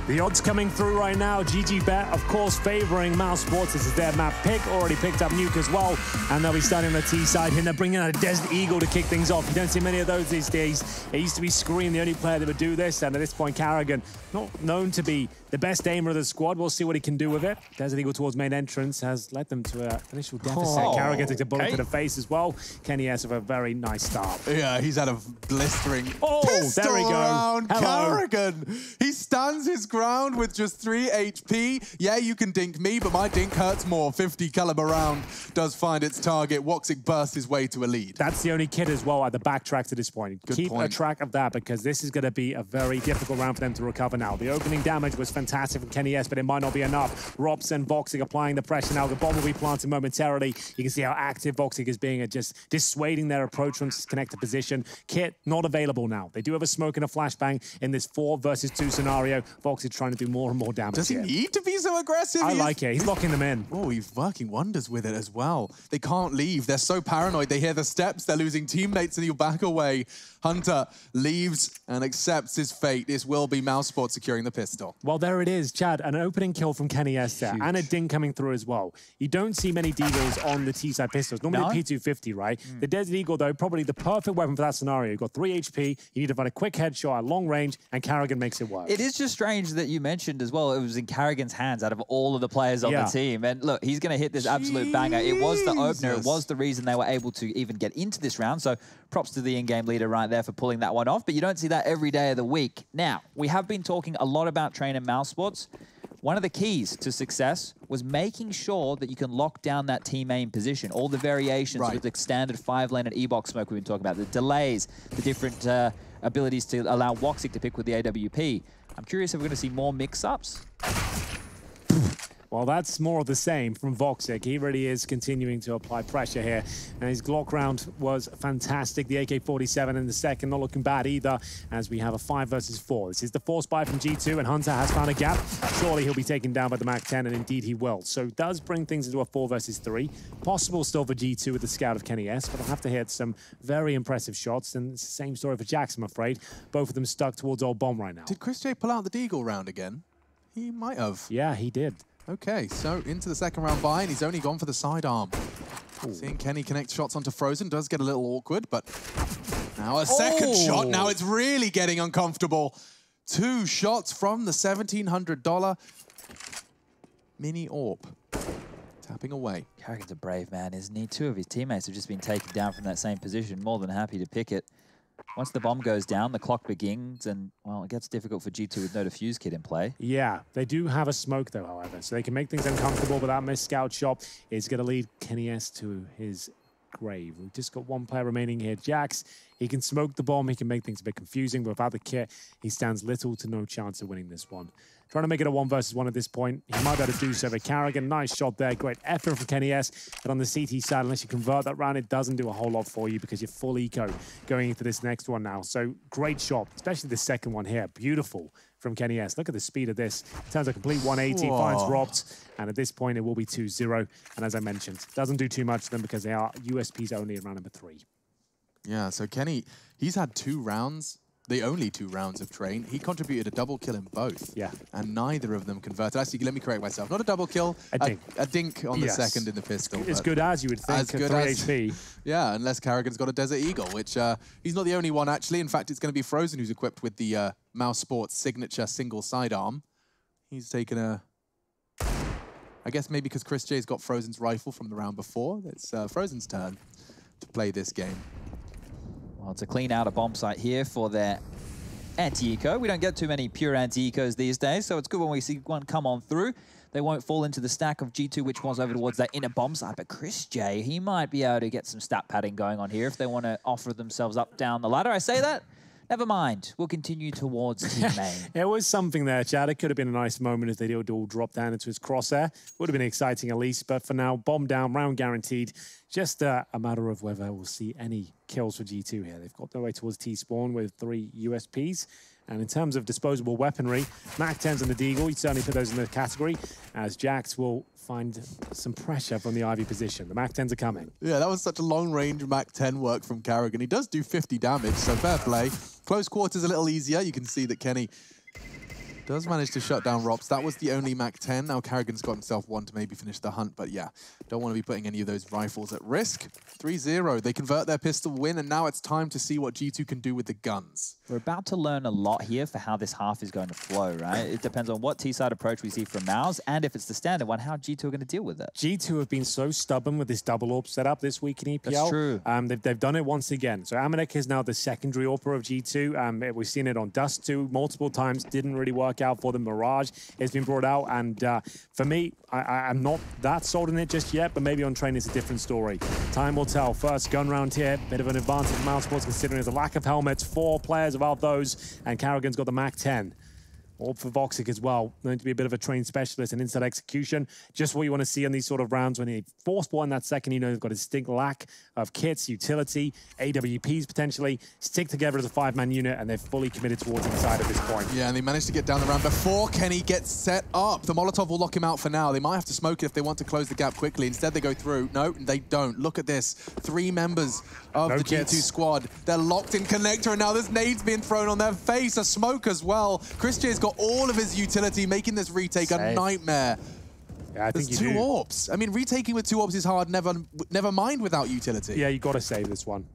The odds coming through right now. GG Bet, of course, favoring mousesports. This is their map pick. Already picked up Nuke as well. And they'll be starting on the T side here. And they're bringing out a Desert Eagle to kick things off. You don't see many of those these days. It used to be Scream, the only player that would do this. And at this point, Carrigan, not known to be the best aimer of the squad. We'll see what he can do with it. Desert Eagle towards main entrance has led them to an initial deficit. Carrigan takes a bullet to the face as well. Kenny S with a very nice start. Yeah, he's had a blistering there we go. Round. Carrigan, he stands his ground with just 3 HP. Yeah, you can dink me, but my dink hurts more. 50 caliber round does find its target. Woxic bursts his way to a lead. That's the only kid as well at the backtrack to this point. Keep a track of that because this is going to be a very difficult round for them to recover now. The opening damage was fantastic from Kenny S, but it might not be enough. Robson, Voxic applying the pressure now. The bomb will be planted momentarily. You can see how active Voxic is being at just dissuading their approach from connected position. Kit not available now. They do have a smoke and a flashbang in this 4 versus 2 scenario. Voxic trying to do more and more damage. Does he need to be so aggressive? I like it. He's locking them in. Oh, he's working wonders with it as well. They can't leave. They're so paranoid. They hear the steps. They're losing teammates and you back away. Hunter leaves and accepts his fate. This will be mousesports securing the pistol. Well, there it is, Chad. An opening kill from Kenny S there, and a ding coming through as well. You don't see many Deagles on the T-side pistols. Normally the P250, right? The Desert Eagle, though, probably the perfect weapon for that scenario. You've got 3 HP. You need to find a quick headshot at long range, and Carrigan makes it work. It is just strange that you mentioned as well, it was in Carrigan's hands out of all of the players on the team. And look, he's going to hit this absolute banger. It was the opener. It was the reason they were able to even get into this round. So props to the in-game leader right there for pulling that one off. But you don't see that every day of the week. Now, we have been talking a lot about training mousesports. One of the keys to success was making sure that you can lock down that team aim position. All the variations with the standard 5-lane and E-box smoke we've been talking about, the delays, the different abilities to allow Woxic to pick with the AWP. I'm curious if we're going to see more mix-ups. Well, that's more of the same from Voxic. He really is continuing to apply pressure here. And his Glock round was fantastic. The AK-47 in the second, not looking bad either, as we have a 5 versus 4. This is the force buy from G2, and Hunter has found a gap. Surely he'll be taken down by the MAC-10, and indeed he will. So it does bring things into a 4 versus 3. Possible still for G2 with the scout of Kenny S, but they'll have to hit some very impressive shots. And it's the same story for Jax, I'm afraid. Both of them stuck towards old bomb right now. Did Chris J pull out the Deagle round again? He might have. Yeah, he did. Okay, so into the second round buy, and he's only gone for the sidearm. Seeing Kenny connect shots onto Frozen does get a little awkward, but now a second shot. Now it's really getting uncomfortable. 2 shots from the $1,700 mini AWP. Tapping away. Carrigan's a brave man, isn't he? 2 of his teammates have just been taken down from that same position. More than happy to pick it. Once the bomb goes down, the clock begins, and, well, it gets difficult for G2 with no defuse kit in play. Yeah, they do have a smoke, though, however, so they can make things uncomfortable, but that missed scout shot is going to lead Kenny S to his grave. We've just got 1 player remaining here, Jax. He can smoke the bomb, he can make things a bit confusing, but without the kit, he stands little to no chance of winning this one. Trying to make it a 1 versus 1 at this point. He might be able to do so, but Carrigan, nice shot there. Great effort from Kenny S. But on the CT side, unless you convert that round, it doesn't do a whole lot for you because you're full eco going into this next one now. So great shot, especially the second one here. Beautiful from Kenny S. Look at the speed of this. Turns a complete 180, finds Robbed, and at this point, it will be 2-0. And as I mentioned, doesn't do too much to them because they are USPs only in round number 3. Yeah, so Kenny, he's had 2 rounds. The only 2 rounds of train. He contributed a double kill in both. Yeah. And neither of them converted. Actually, let me correct myself. Not a double kill, a dink on the second in the pistol. As good as you would think, as good 3 as, HP. Yeah, unless Carrigan's got a Desert Eagle, which he's not the only one, actually. In fact, it's going to be Frozen who's equipped with the mousesports signature single sidearm. He's taken a... I guess maybe because Chris J's got Frozen's rifle from the round before. It's Frozen's turn to play this game. Well, to clean out a bomb site here for their anti-eco. We don't get too many pure anti-ecos these days, so it's good when we see one come on through. They won't fall into the stack of G2, which was over towards that inner bomb site. But Chris J, he might be able to get some stat padding going on here if they want to offer themselves up down the ladder. I say that. Never mind. We'll continue towards team main. There was something there, Chad. It could have been a nice moment if they did all drop down into his crosshair. Would have been exciting at least, but for now, bomb down, round guaranteed. Just a matter of whether we'll see any kills for G2 here. They've got their way towards T-spawn with 3 USPs. And in terms of disposable weaponry, MAC-10s and the Deagle, you certainly put those in the category, as Jax will find some pressure from the Ivy position. The MAC-10s are coming. Yeah, that was such a long-range MAC-10 work from Carrigan. He does do 50 damage, so fair play. Close quarters a little easier. You can see that Kenny Does manage to shut down Rops. That was the only MAC-10. Now Carrigan's got himself one to maybe finish the hunt, but yeah, don't want to be putting any of those rifles at risk. 3-0, they convert their pistol win, and now it's time to see what G2 can do with the guns. We're about to learn a lot here for how this half is going to flow, right? It depends on what T-side approach we see from Mouse, and if it's the standard one, how G2 are going to deal with it. G2 have been so stubborn with this double AWP setup this week in EPL. That's true. They've done it once again. So Amanek is now the secondary AWPer of G2. We've seen it on Dust 2 multiple times. Didn't really work out for them. Mirage has been brought out. And for me, I'm not that sold on it just yet, but maybe on train it's a different story. Time will tell. First gun round here. Bit of an advantage for mousesports considering there's a lack of helmets. 4 players about those. And Carrigan's got the MAC-10. Or for Voxic as well, going to be a bit of a trained specialist in inside execution. Just what you want to see on these sort of rounds when they force one in that second, you know they've got a distinct lack of kits, utility, AWPs potentially, stick together as a 5-man unit, and they're fully committed towards inside at this point. Yeah, and they managed to get down the round before Kenny gets set up. The Molotov will lock him out for now. They might have to smoke it if they want to close the gap quickly. Instead, they go through. No, they don't. Look at this. 3 members of the G2 squad. They're locked in connector, and now there's nades being thrown on their face. A smoke as well. Chris J's got all of his utility, making this retake a nightmare. Yeah, I think there's 2 AWPs. I mean, retaking with 2 AWPs is hard, never mind without utility. Yeah, you got to save this one.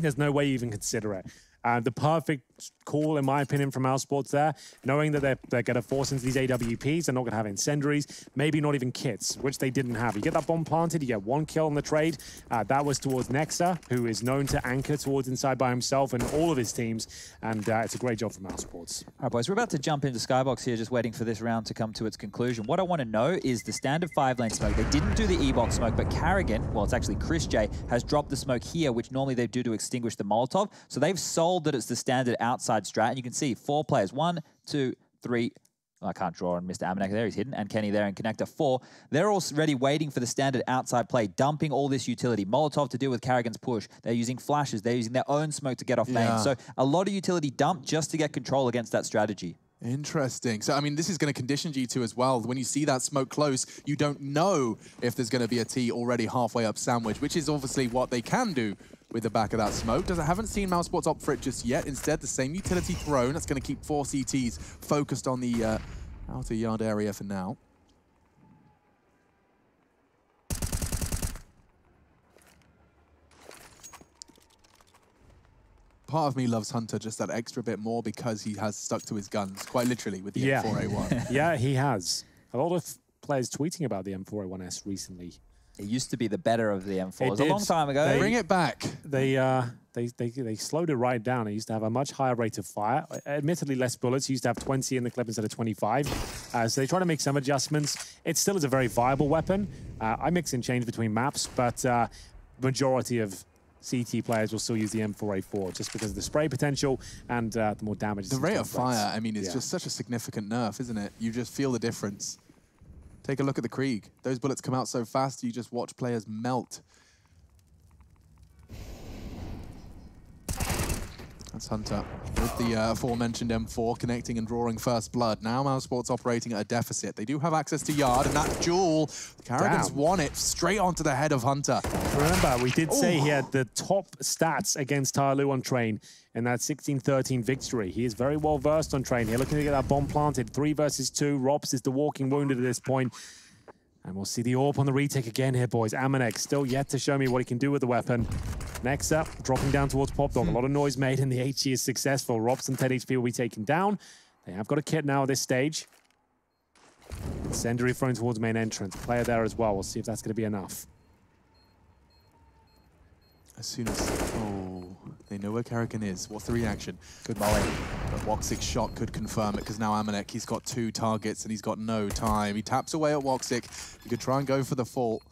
There's no way you even consider it. The perfect call, in my opinion, from mousesports there, knowing that they're going to force into these AWPs, they're not going to have incendiaries, maybe not even kits, which they didn't have. You get that bomb planted, you get 1 kill on the trade. That was towards Nexa, who is known to anchor towards inside by himself and all of his teams, and it's a great job from mousesports. All right, boys, we're about to jump into Skybox here, just waiting for this round to come to its conclusion. What I want to know is the standard 5-lane smoke. They didn't do the E-box smoke, but Carrigan, well, it's actually Chris J, has dropped the smoke here, which normally they do to extinguish the Molotov. So they've sold that it's the standard outside strat, and you can see 4 players, 1, 2, 3. I can't draw on Mr. Amanek there, he's hidden, and Kenny there in connector 4. They're already waiting for the standard outside play, dumping all this utility. Molotov to deal with Carrigan's push. They're using flashes. They're using their own smoke to get off main. So a lot of utility dumped just to get control against that strategy. Interesting. So, I mean, this is going to condition G2 as well. When you see that smoke close, you don't know if there's going to be a T already halfway up sandwich, which is obviously what they can do with the back of that smoke. I haven't seen mousesports opt for it just yet. Instead, the same utility thrown. That's going to keep 4 CTs focused on the outer yard area for now. Part of me loves Hunter just that extra bit more because he has stuck to his guns, quite literally, with the M4A1. Yeah, he has. A lot of players tweeting about the M4A1S recently. It used to be the better of the M4. It was a long time ago. Bring it back. They slowed it right down. It used to have a much higher rate of fire. Admittedly, less bullets. It used to have 20 in the clip instead of 25. So they try to make some adjustments. It still is a very viable weapon. I mix and change between maps, but majority of CT players will still use the M4A4 just because of the spray potential and the more damage. The rate of fire, I mean, it's just such a significant nerf, isn't it? You just feel the difference. Take a look at the Krieg. Those bullets come out so fast, you just watch players melt. That's Hunter with the aforementioned M4 connecting and drawing first blood. Now mousesports operating at a deficit. They do have access to yard, and that duel, the Carrigans won it straight onto the head of Hunter. Remember, we did say he had the top stats against Tyloo on train in that 16-13 victory. He is very well versed on train here. Looking to get that bomb planted. 3 versus 2. Rops is the walking wounded at this point. And we'll see the AWP on the retake again here, boys. Amanek still yet to show me what he can do with the weapon. Next up, dropping down towards Pop Dog. A lot of noise made, and the HE is successful. Rops and 10 HP will be taken down. They have got a kit now at this stage. Incendiary thrown towards main entrance. Player there as well. We'll see if that's going to be enough. As soon as... Oh, they know where Carrigan is. What's the reaction? Good molly. But Woxic's shot could confirm it, because now Amanek, he's got 2 targets and he's got no time. He taps away at Woxic. He could try and go for the fault.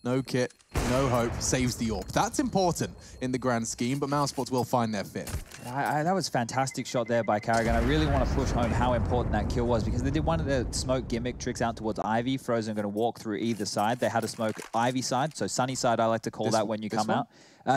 No kit, no hope, saves the AWP. That's important in the grand scheme, but mousesports will find their fit. That was a fantastic shot there by Carrigan. I really want to push home how important that kill was, because they did one of the smoke gimmick tricks out towards Ivy. Frozen going to walk through either side. They had a smoke Ivy side, so sunny side I like to call that when you come out.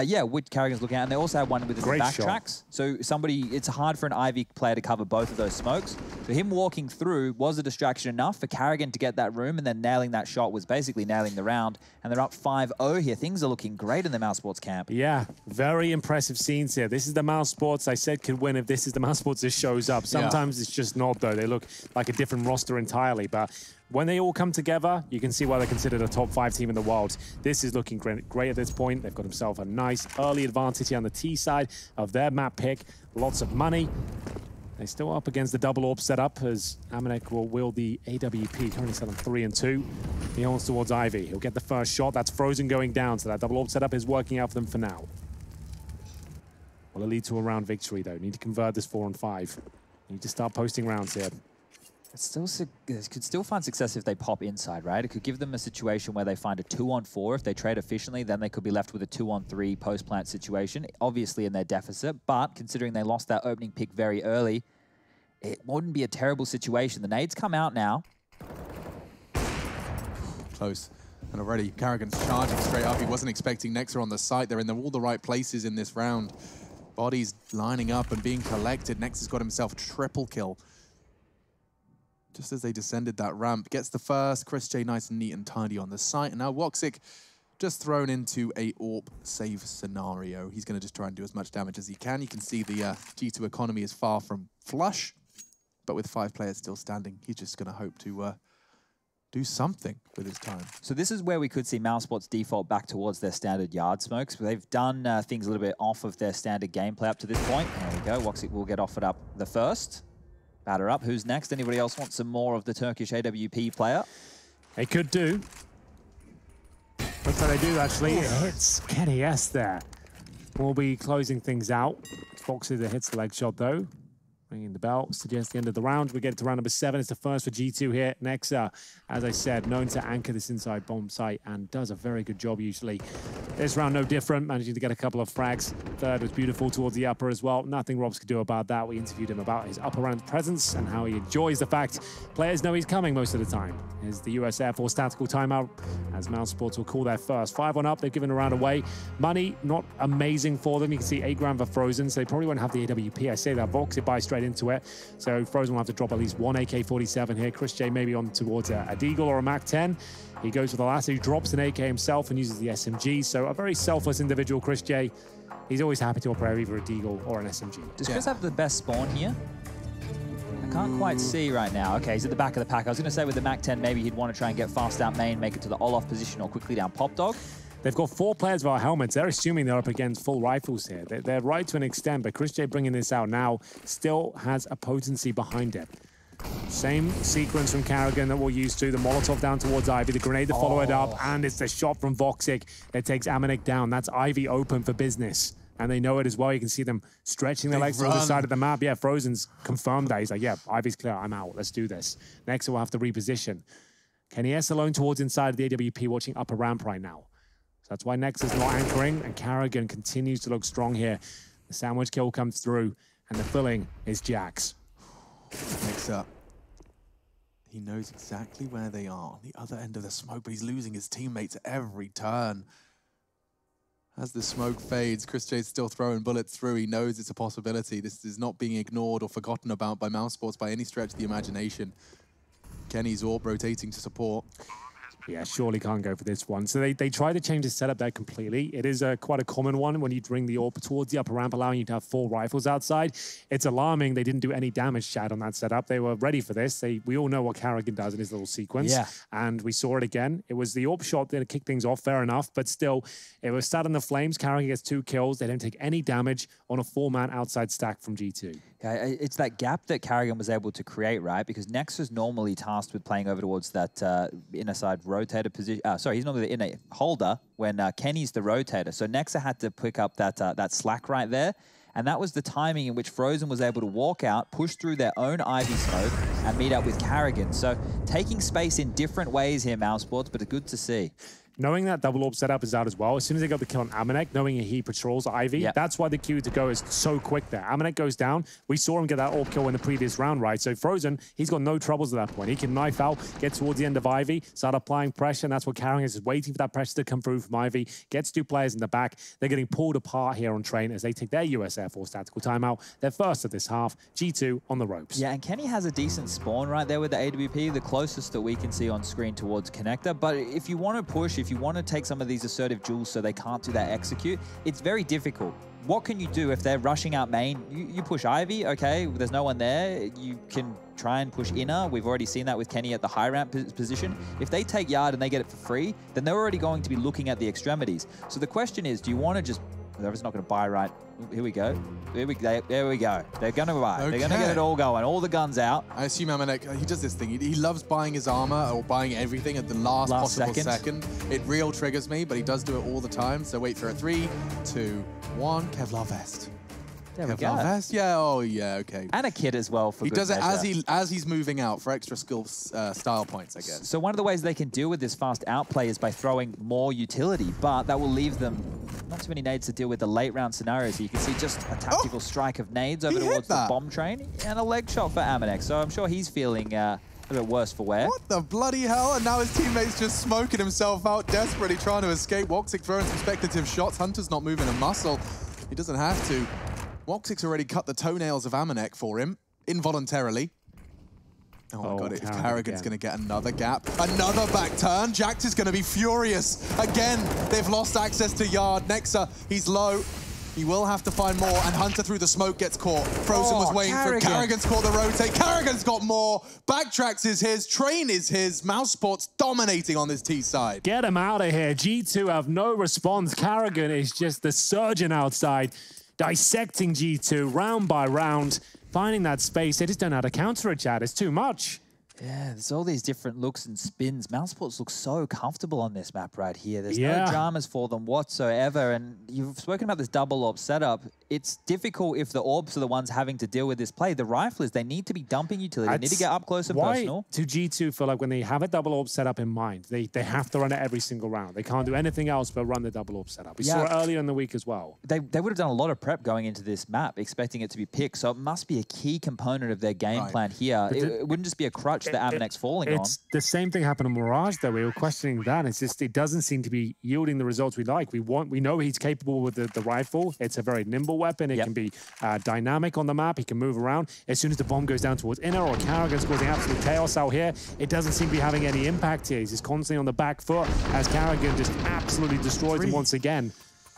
Yeah, which Carrigan's looking at. And they also have one with the backtracks. So it's hard for an Ivy player to cover both of those smokes. So him walking through was a distraction enough for Carrigan to get that room, and then nailing that shot was basically nailing the round. And they're up 5-0 here. Things are looking great in the mousesports camp. Yeah, very impressive scenes here. This is the mousesports I said could win if this is the mousesports that shows up. Sometimes it's just not, though. They look like a different roster entirely. But when they all come together, you can see why they're considered a top 5 team in the world. This is looking great at this point. They've got themselves a nice early advantage here on the T side of their map pick. Lots of money. They're still up against the double orb setup as Amanek will wield the AWP, currently set on 3 and 2. He holds towards Ivy. He'll get the first shot. That's Frozen going down, so that double orb setup is working out for them for now. Will it lead to a round victory, though? Need to convert this 4 and 5. Need to start posting rounds here. It could still find success if they pop inside, right? It could give them a situation where they find a 2-on-4. If they trade efficiently, then they could be left with a 2-on-3 post-plant situation, obviously in their deficit. But considering they lost that opening pick very early, it wouldn't be a terrible situation. The nades come out now. Close. And already, Carrigan's charging straight up. He wasn't expecting Nexa on the site. They're in all the right places in this round. Bodies lining up and being collected. Nexa's got himself a triple kill. Just as they descended that ramp, gets the first. Chris J nice and neat and tidy on the site. And now Woxic just thrown into a AWP save scenario. He's going to just try and do as much damage as he can. You can see the G2 economy is far from flush. But with 5 players still standing, he's just going to hope to do something with his time. So this is where we could see mousesports default back towards their standard yard smokes. They've done things a little bit off of their standard gameplay up to this point. There we go. Woxic will get offered up the first. Batter up. Who's next? Anybody else want some more of the Turkish AWP player? They could do. Looks like they do, actually. It hits Kenny S there. We'll be closing things out. Foxy that hits the leg shot, though. Ringing the bell, suggests the end of the round. We get to round number 7. It's the first for G2 here. Nexa, as I said, known to anchor this inside bomb site and does a very good job usually. This round no different, managing to get a couple of frags. Third was beautiful towards the upper as well. Nothing Robs could do about that. We interviewed him about his upper round presence and how he enjoys the fact players know he's coming most of the time. Here's the US Air Force tactical timeout as mousesports will call their first. 5 on up, they've given a round away. Money, not amazing for them. You can see 8 grand for Frozen, so they probably won't have the AWP. I say that, Vox, it buys straight into it. So Frozen will have to drop at least 1 AK-47 here. Chris J maybe on towards a Deagle or a Mac-10. He goes for the last, he drops an AK himself and uses the SMG. So a very selfless individual, Chris J. He's always happy to operate either a Deagle or an SMG. Does Chris have the best spawn here? I can't quite see right now. Okay, he's at the back of the pack. I was going to say with the Mac-10, maybe he'd want to try and get fast out main, make it to the Olaf position or quickly down Pop Dog. They've got 4 players without helmets. They're assuming they're up against full rifles here. They're right to an extent, but Chris J bringing this out now still has a potency behind it. Same sequence from Carrigan that we're used to. The Molotov down towards Ivy, the grenade to follow it up, and it's the shot from Voxic that takes Amanek down. That's Ivy open for business. And they know it as well. You can see them stretching their legs to the side of the map. Yeah, Frozen's confirmed that. He's like, yeah, Ivy's clear. I'm out. Let's do this. Next, we'll have to reposition. Kenny S alone towards inside of the AWP, watching upper ramp right now. So that's why Nex is not anchoring, and Carrigan continues to look strong here. The sandwich kill comes through, and the filling is Jax. Next up. He knows exactly where they are on the other end of the smoke, but he's losing his teammates every turn. As the smoke fades, Chris J's still throwing bullets through. He knows it's a possibility. This is not being ignored or forgotten about by mousesports by any stretch of the imagination. Kenny's AWP rotating to support. Yeah, surely can't go for this one. So they try to change the setup there completely. It is quite a common one when you bring the AWP towards the upper ramp, allowing you to have 4 rifles outside. It's alarming. They didn't do any damage, Chad, on that setup. They were ready for this. We all know what Carrigan does in his little sequence. Yeah. And we saw it again. It was the AWP shot that kicked things off, fair enough. But still, it was sat in the flames. Carrigan gets 2 kills. They don't take any damage on a 4-man outside stack from G2. Yeah, it's that gap that Carrigan was able to create, right? Because Nex is normally tasked with playing over towards that inner side rotator position. Sorry, he's normally the inner holder when Kenny's the rotator. So Nexa had to pick up that slack right there. And that was the timing in which Frozen was able to walk out, push through their own Ivy smoke, and meet up with Carrigan. So taking space in different ways here, mousesports, but it's good to see. knowing that double orb setup is out as well, as soon as they got the kill on Amanek, knowing he patrols Ivy, that's why the Q to go is so quick there. Amanek goes down. We saw him get that orb kill in the previous round, right? So Frozen, he's got no troubles at that point. He can knife out, get towards the end of Ivy, start applying pressure, and that's what Carrigan is waiting for that pressure to come through from Ivy. Gets 2 players in the back. They're getting pulled apart here on Train as they take their US Air Force tactical timeout. They're first of this half. G2 on the ropes. Yeah, and Kenny has a decent spawn right there with the AWP, the closest that we can see on screen towards Connector. But if you want to push, if you want to take some of these assertive duels so they can't do that execute, it's very difficult. What can you do if they're rushing out main? You push Ivy, okay, there's no one there. You can try and push inner. We've already seen that with Kenny at the high ramp position. If they take yard and they get it for free, then they're already going to be looking at the extremities. So the question is, do you want to just... They're not going to buy right. Here we go. There we go. They're going to buy. Okay. They're going to get it all going. All the guns out. I assume Amanek, he does this thing. He loves buying his armor or buying everything at the last possible second. It real triggers me, but he does do it all the time. So wait for a 3, 2, 1. Kevlar vest. There we Kevlar go. vest? Yeah, oh yeah, okay. And a kit as well for He good does it measure. as he's moving out for extra skill style points, I guess. So one of the ways they can deal with this fast outplay is by throwing more utility, but that will leave them not too many nades to deal with the late round scenarios. So you can see just a tactical strike of nades over towards the bomb train and a leg shot for Amanek. So I'm sure he's feeling a bit worse for wear. What the bloody hell? And now his teammate's just smoking himself out, desperately trying to escape. Woxic throwing some speculative shots. Hunter's not moving a muscle. He doesn't have to. Woxic's already cut the toenails of Amanek for him, involuntarily. Oh my god, if Carrigan's going to get another gap, another back turn, Jax is going to be furious. Again, they've lost access to yard. Nexa, he's low. He will have to find more, and Hunter through the smoke gets caught. Frozen was waiting for him. Carrigan's caught the rotate. Carrigan's got more. Backtracks is his. Train is his. mousesports dominating on this T side. Get him out of here. G2 have no response. Carrigan is just the surgeon outside, dissecting G2 round by round, finding that space. They just don't know how to counter it, Chad. It's too much. Yeah, there's all these different looks and spins. mousesports looks so comfortable on this map right here. There's no dramas for them whatsoever. And you've spoken about this double orb setup. It's difficult if the orbs are the ones having to deal with this play. The riflers, they need to be dumping utility. They need to get up close and personal. Why do G2 feel like when they have a double orb setup in mind, they have to run it every single round? They can't do anything else but run the double orb setup. We saw it earlier in the week as well. They would have done a lot of prep going into this map, expecting it to be picked. So it must be a key component of their game plan here. It wouldn't just be a crutch that Amanek's falling on. It's the same thing happened in Mirage, though. We were questioning that. It's just, it doesn't seem to be yielding the results we like. We know he's capable with the rifle. It's a very nimble weapon. It can be dynamic on the map. He can move around. As soon as the bomb goes down towards inner or Carrigan's causing absolute chaos out here, it doesn't seem to be having any impact here. He's just constantly on the back foot as Carrigan just absolutely destroys him once again.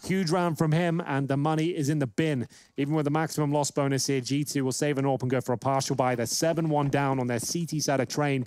Huge round from him, and the money is in the bin. Even with the maximum loss bonus here, G2 will save an AWP and go for a partial buy. They're 7-1 down on their CT side of Train,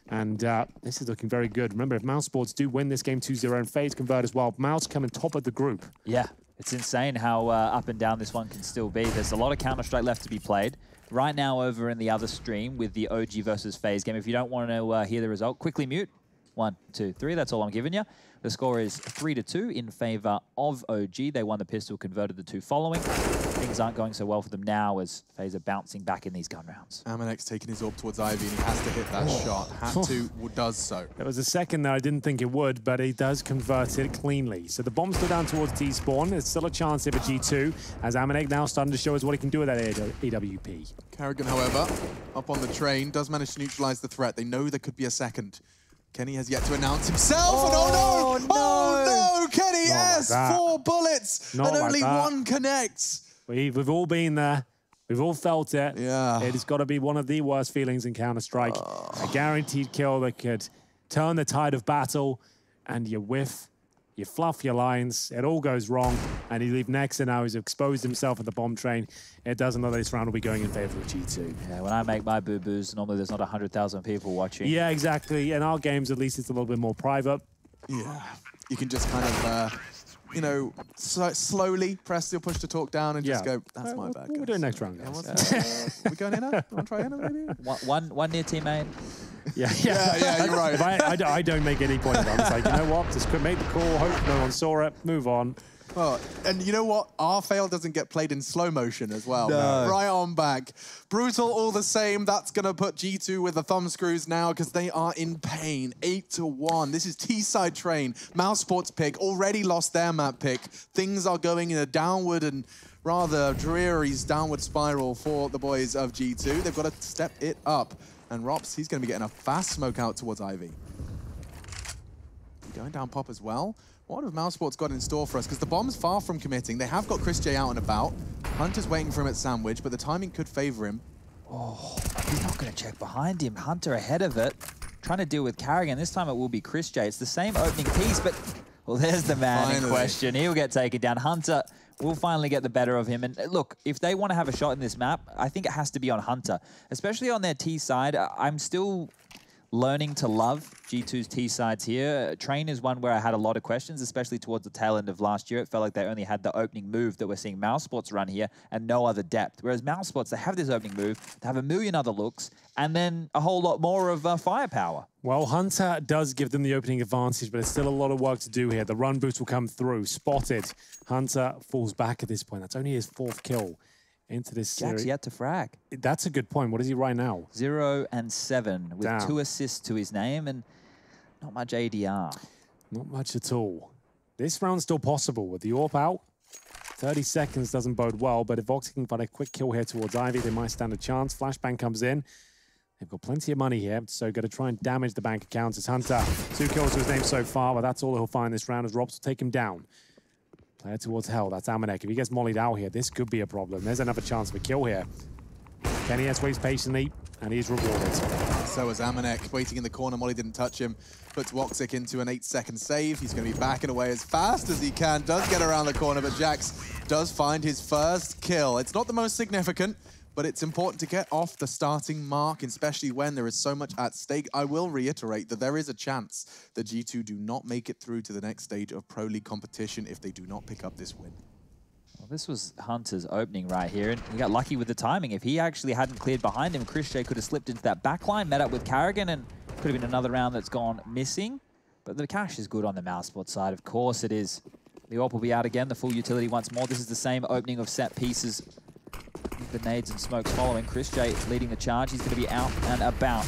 and this is looking very good. Remember, if mousesports do win this game 2-0 and FaZe convert as well, Mouse coming top of the group. Yeah, it's insane how up and down this one can still be. There's a lot of Counter-Strike left to be played. Right now over in the other stream with the OG versus FaZe game, if you don't want to hear the result, quickly mute. 1, 2, 3, that's all I'm giving you. The score is 3-2 in favor of OG. They won the pistol, converted the 2 following. Things aren't going so well for them now as FaZe are bouncing back in these gun rounds. Amanek's taking his AWP towards Ivy and he has to hit that shot. Had to, does so. There was a second there I didn't think it would, but he does convert it cleanly. So the bomb's still down towards T-spawn. There's still a chance here for G2 as Amanek now starting to show us what he can do with that AWP. Carrigan, however, up on the Train, does manage to neutralize the threat. They know there could be a second. Kenny has yet to announce himself, and oh no! Kenny, yes, 4 bullets, and only 1 connects. We've all been there. We've all felt it. Yeah. It has got to be one of the worst feelings in Counter-Strike. A guaranteed kill that could turn the tide of battle, and you whiff, you fluff your lines, it all goes wrong, and you leave Nexa now. He's exposed himself at the bomb train. It doesn't look like this round will be going in favor of G2. Yeah, when I make my boo-boos, normally there's not 100,000 people watching. Yeah, exactly. In our games, at least it's a little bit more private. Yeah, you can just kind of, you know, slowly press your push to talk down and just go, that's my bad. We're doing next round, guys. We going in? Want to try in maybe? One near teammate. Yeah, you're right. If I don't make any point of that. It's like, you know what? Just make the call, hope no one saw it, move on. Oh, and you know what? Our fail doesn't get played in slow motion as well. No. Right on back. Brutal all the same. That's going to put G2 with the thumb screws now because they are in pain. 8-1. This is T-side train. mousesports pick. Already lost their map pick. Things are going in a downward and rather dreary downward spiral for the boys of G2. They've got to step it up. And Rops, he's going to be getting a fast smoke out towards Ivy. Going down pop as well. What have mousesports got in store for us? Because the bomb's far from committing. They have got Chris J out and about. Hunter's waiting for him at Sandwich, but the timing could favor him. Oh, he's not going to check behind him. Hunter ahead of it, trying to deal with Carrigan. This time it will be Chris J. It's the same opening piece, but well, there's the man in question. He'll get taken down. Hunter will finally get the better of him. And look, if they want to have a shot in this map, I think it has to be on Hunter, especially on their T side. I'm still learning to love G2's T sides here. Train is one where I had a lot of questions, especially towards the tail end of last year. It felt like they only had the opening move that we're seeing mousesports run here and no other depth. Whereas mousesports, they have this opening move, they have a million other looks, and then a whole lot more of firepower. Well, Hunter does give them the opening advantage, but there's still a lot of work to do here. The run boost will come through. Spotted. Hunter falls back at this point. That's only his 4th kill into this series. Jack's yet to frag. That's a good point. What is he right now? 0 and 7 with Damn. 2 assists to his name and not much ADR. Not much at all. This round's still possible with the AWP out. 30 seconds doesn't bode well, but if Voxy can find a quick kill here towards Ivy, they might stand a chance. Flashbang comes in. They've got plenty of money here, so got to try and damage the bank accounts. It's Hunter. 2 kills to his name so far, but that's all he'll find this round as Robs will take him down. Player towards Hell, that's Amanek. If he gets mollied out here, this could be a problem. There's another chance of a kill here. Kenny S waits patiently, and he's rewarded. So is Amanek, waiting in the corner. Molly didn't touch him. Puts Woxic into an 8-second save. He's going to be backing away as fast as he can. Does get around the corner, but Jax does find his first kill. It's not the most significant, but it's important to get off the starting mark, especially when there is so much at stake. I will reiterate that there is a chance that G2 do not make it through to the next stage of Pro League competition if they do not pick up this win. Well, this was Hunter's opening right here, and he got lucky with the timing. If he actually hadn't cleared behind him, Chris J could have slipped into that backline, met up with Carrigan, and could have been another round that's gone missing. But the cash is good on the mousesports side. Of course it is. The AWP will be out again, the full utility once more. This is the same opening of set pieces. The nades and smokes following. Chris J leading the charge. He's going to be out and about.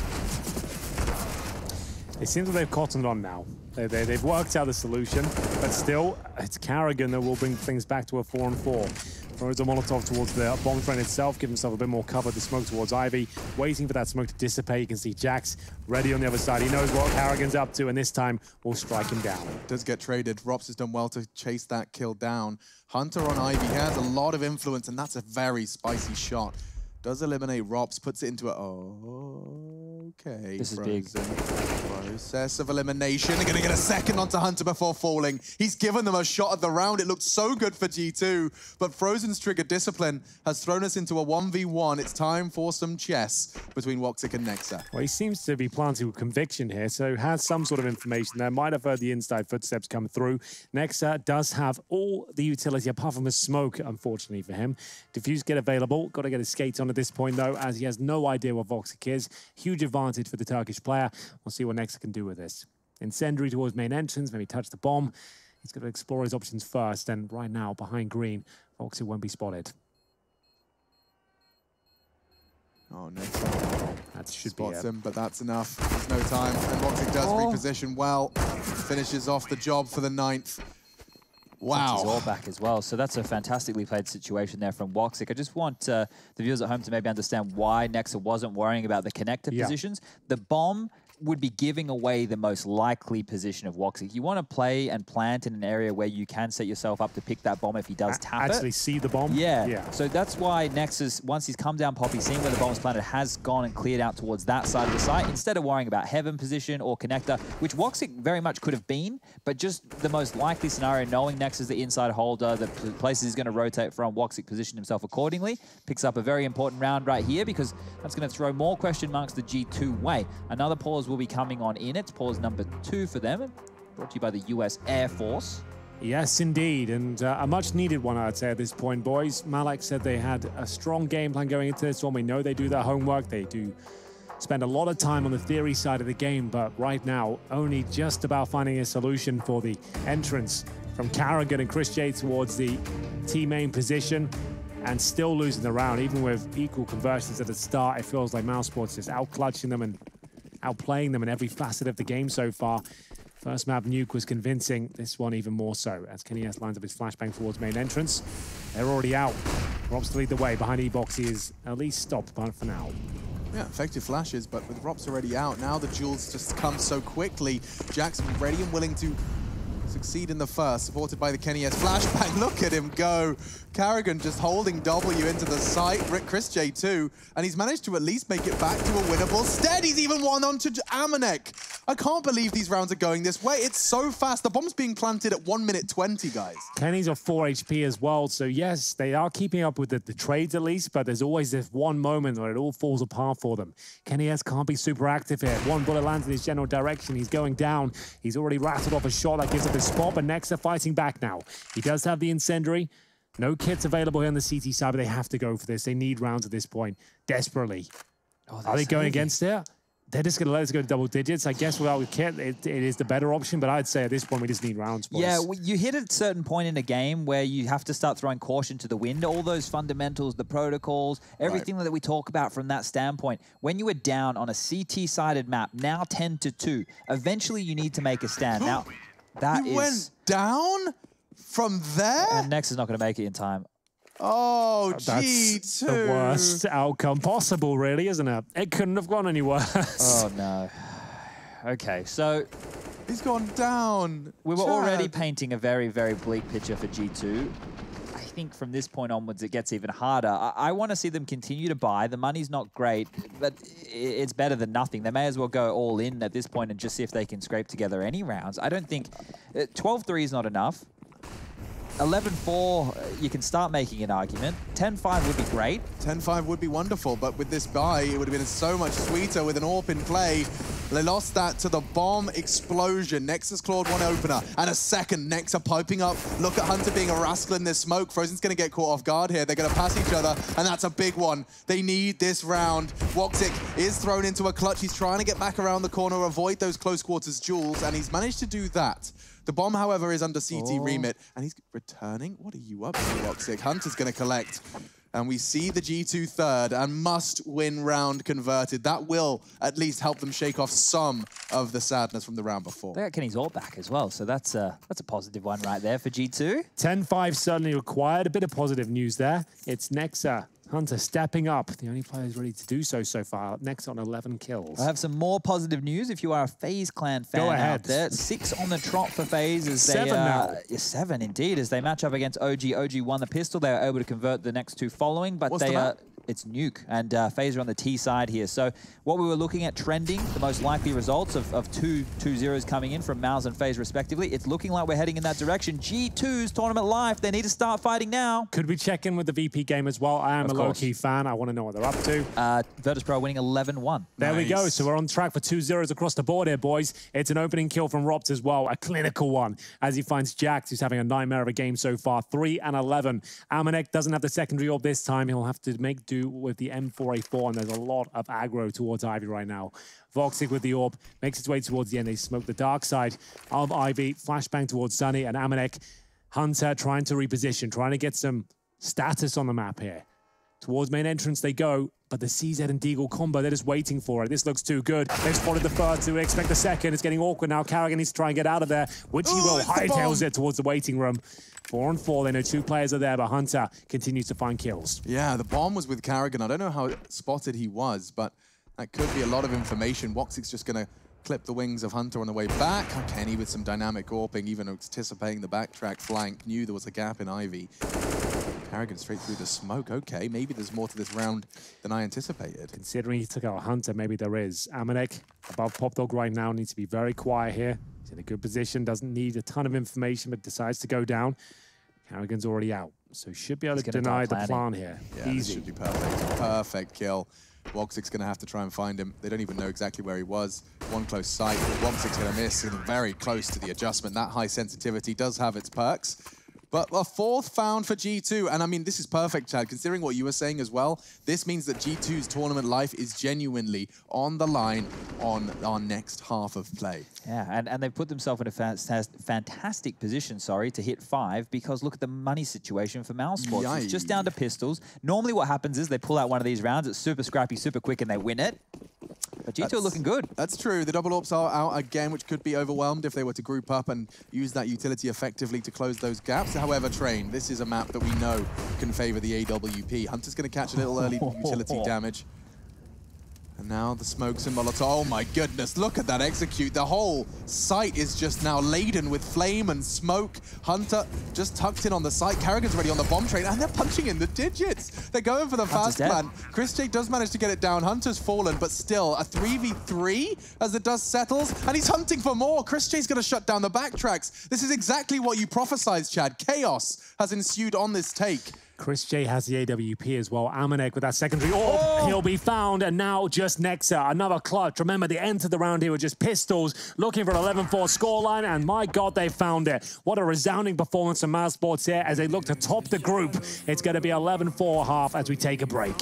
It seems like they've cottoned on now. They've worked out the solution, but still, it's Carrigan that will bring things back to a 4-on-4. Throws a Molotov towards the bomb train itself, give himself a bit more cover. The smoke towards Ivy, waiting for that smoke to dissipate. You can see Jax ready on the other side. He knows what Carrigan's up to, and this time will strike him down. Does get traded. Rops has done well to chase that kill down. Hunter on Ivy has a lot of influence, and that's a very spicy shot. Does eliminate Rops, puts it into a... Okay. This is big. Process of elimination. They're going to get a second onto Hunter before falling. He's given them a shot at the round. It looked so good for G2, but Frozen's trigger discipline has thrown us into a 1v1. It's time for some chess between Woxic and Nexa. Well, he seems to be planting with conviction here, so has some sort of information there. Might have heard the inside footsteps come through. Nexa does have all the utility apart from a smoke, unfortunately for him. Diffuse get available. Got to get his skates on at this point, though, as he has no idea what Voxic is. Huge advantage for the Turkish player. We'll see what Nexa can do with this. Incendiary towards main entrance, maybe touch the bomb. He's got to explore his options first, and right now, behind green, Voxic won't be spotted. Oh, Nexa. That should spots be it. him, but that's enough. There's no time, and Voxic does reposition well. Finishes off the job for the 9th. Wow. All back as well. So that's a fantastically played situation there from Woxic. I just want the viewers at home to maybe understand why Nexa wasn't worrying about the connector positions. The bomb would be giving away the most likely position of Woxic. You want to play and plant in an area where you can set yourself up to pick that bomb if he does tap it. Actually see the bomb? Yeah. So that's why Nexus, once he's come down Poppy, seeing where the bomb is planted, has gone and cleared out towards that side of the site, instead of worrying about heaven position or connector, which Woxic very much could have been, but just the most likely scenario, knowing Nexus the inside holder, the places he's going to rotate from, Woxic positioned himself accordingly, picks up a very important round right here, because that's going to throw more question marks the G2 way. Another pause will be coming on in. It's pause number 2 for them, brought to you by the US Air Force. Yes, indeed, and a much-needed one, I'd say, at this point, boys. Malak said they had a strong game plan going into this one. We know they do their homework. They do spend a lot of time on the theory side of the game, but right now, only just about finding a solution for the entrance from Carrigan and Chris J towards the T-main position, and still losing the round. Even with equal conversions at the start, it feels like mousesports is out-clutching them and outplaying them in every facet of the game so far. First map, Nuke was convincing. This one even more so, as Kenny S lines up his flashbang towards main entrance. They're already out. Rops to lead the way. Behind E-Box, he is at least stopped for now. Yeah, effective flashes, but with Rops already out, now the duels just come so quickly. Jack's ready and willing to succeed in the first, supported by the Kenny S flashbang. Look at him go. Carrigan just holding W into the site. Chris J too, and he's managed to at least make it back to a winnable stead. He's even won onto Amanek. I can't believe these rounds are going this way. It's so fast. The bomb's being planted at 1 minute 20, guys. Kenny's on 4 HP as well, so yes, they are keeping up with the trades at least, but there's always this one moment where it all falls apart for them. Kenny S can't be super active here. One bullet lands in his general direction. He's going down. He's already rattled off a shot that gives up his spot, but Nexa fighting back now. He does have the incendiary. No kits available here on the CT side, but they have to go for this. They need rounds at this point, desperately. Are they going against it? They're just going to let us go to double digits. I guess without a kit, it is the better option, but I'd say at this point, we just need rounds, boys. Yeah, you hit a certain point in a game where you have to start throwing caution to the wind. All those fundamentals, the protocols, everything that we talk about from that standpoint. When you were down on a CT-sided map, now 10-2, eventually you need to make a stand. Now, that you went down from there? And Nex is not going to make it in time. Oh, That's the worst outcome possible, really, isn't it? It couldn't have gone any worse. Oh, no. Okay, so he's gone down. We were already painting a very, very bleak picture for G2. I think from this point onwards, it gets even harder. I want to see them continue to buy. The money's not great, but it's better than nothing. They may as well go all in at this point and just see if they can scrape together any rounds. I don't think 12-3 is not enough. 11-4, you can start making an argument. 10-5 would be great. 10-5 would be wonderful, but with this buy, it would have been so much sweeter with an AWP in play. They lost that to the bomb explosion. Nexus clawed one opener, and a second. Nexa piping up. Look at Hunter being a rascal in this smoke. Frozen's going to get caught off guard here. They're going to pass each other, and that's a big one. They need this round. Woxic is thrown into a clutch. He's trying to get back around the corner, avoid those close quarters duels, and he's managed to do that. The bomb, however, is under CT remit, and he's returning. What are you up to, Woxic? Hunter's going to collect, and we see the G2 third and must-win round converted. That will at least help them shake off some of the sadness from the round before. They got Kenny's ult back as well, so that's a positive one right there for G2. 10-5 certainly required. A bit of positive news there. It's Nexa. Hunter stepping up. The only player who's ready to do so far. Next on 11 kills. I have some more positive news if you are a FaZe Clan fan out there. 6 on the trot for FaZe as 7 now. 7 indeed, as they match up against OG. OG won the pistol. They were able to convert the next 2 following, but it's Nuke, and FaZe are on the T side here. So what we were looking at trending, the most likely results of 2 2-0s coming in from Mouse and FaZe respectively, it's looking like we're heading in that direction. G2's tournament life, they need to start fighting now. Could we check in with the VP game as well? I am a low-key fan. I want to know what they're up to. Virtus.pro winning 11-1. There we go. So we're on track for 2 0s across the board here, boys. It's an opening kill from Rops as well, a clinical one, as he finds Jax, who's having a nightmare of a game so far. 3 and 11. Amanek doesn't have the secondary orb this time. He'll have to make do with the M4A4, and there's a lot of aggro towards Ivy right now. Voxic with the orb makes its way towards the end. They smoke the dark side of Ivy. Flashbang towards Sunny and Amanek. Hunter trying to reposition, trying to get some status on the map here. Towards main entrance they go, but the CZ and Deagle combo, they're just waiting for it. This looks too good. They've spotted the first, we expect the second. It's getting awkward now. Carrigan needs to try and get out of there, which he will. Hightails it towards the waiting room. 4 on 4, they know 2 players are there, but Hunter continues to find kills. Yeah, the bomb was with Carrigan. I don't know how spotted he was, but that could be a lot of information. Woxic's just going to clip the wings of Hunter on the way back. Kenny with some dynamic AWPing, even anticipating the backtrack flank, knew there was a gap in Ivy. Carrigan straight through the smoke. Okay, maybe there's more to this round than I anticipated. Considering he took out Hunter, maybe there is. Amanek above Pop Dog right now, needs to be very quiet here. He's in a good position, doesn't need a ton of information, but decides to go down. Carrigan's already out, so should be able to deny the plan here. Yeah, this should be perfect. Perfect kill. Woxic's going to have to try and find him. They don't even know exactly where he was. One close sight. Woxic's going to miss and very close to the adjustment. That high sensitivity does have its perks. But a 4th found for G2. And I mean, this is perfect, Chad, considering what you were saying as well. This means that G2's tournament life is genuinely on the line on our next half of play. Yeah, and they've put themselves in a fantastic position, to hit 5, because look at the money situation for mousesports. It's just down to pistols. Normally what happens is they pull out one of these rounds, it's super scrappy, super quick, and they win it. But G2 are looking good. That's true. The double AWPs are out again, which could be overwhelmed if they were to group up and use that utility effectively to close those gaps. However, Train, this is a map that we know can favor the AWP. Hunter's going to catch a little early utility damage. And now the smokes and Molotov. Oh my goodness, look at that execute. The whole site is just now laden with flame and smoke. Hunter just tucked in on the site. Carrigan's already on the bomb train, and they're punching in the digits. They're going for the fast plan. Chris does manage to get it down. Hunter's fallen, but still a 3v3 as the dust settles, and he's hunting for more. Chris J's going to shut down the backtracks. This is exactly what you prophesized, Chad. Chaos has ensued on this take. Chris J has the AWP as well. Amanek with that secondary AWP. He'll be found, and now just Nexa. Another clutch. Remember, the end of the round here were just pistols, looking for an 11-4 scoreline, and my God, they found it. What a resounding performance from mousesports here as they look to top the group. It's going to be 11-4 half as we take a break.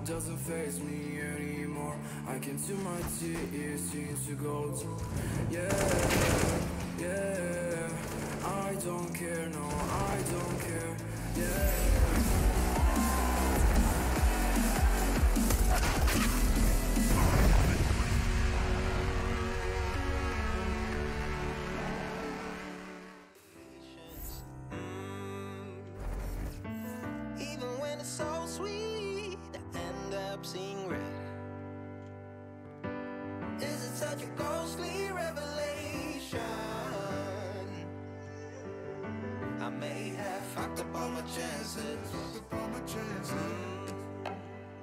Doesn't faze me anymore. I can see my tears seems to go through. Yeah, I don't care, no, I don't care. Even when it's so sweet, I end up seeing red. Is it such a ghostly revelation? I may have fucked up all my chances.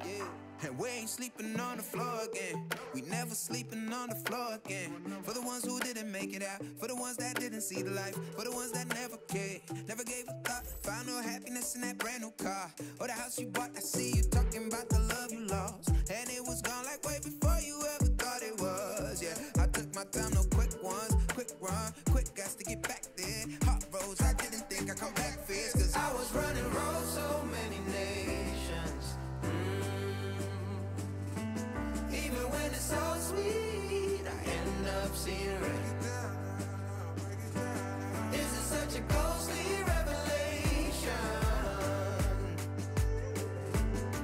Yeah. And we ain't sleeping on the floor again. We never sleeping on the floor again. For the ones who didn't make it out, for the ones that didn't see the life, for the ones that never cared, never gave a thought. Found no happiness in that brand new car or the house you bought. I see you talking about the love you lost, and it was gone like way before you ever thought it was. Yeah, I took my time, no quick ones, quick run, quick gas to get back there. Hot roads, I didn't think I'd come back fierce, cause I was running roads so many nations. Even when it's so sweet, I end up seeing red. Is it such a ghostly revelation?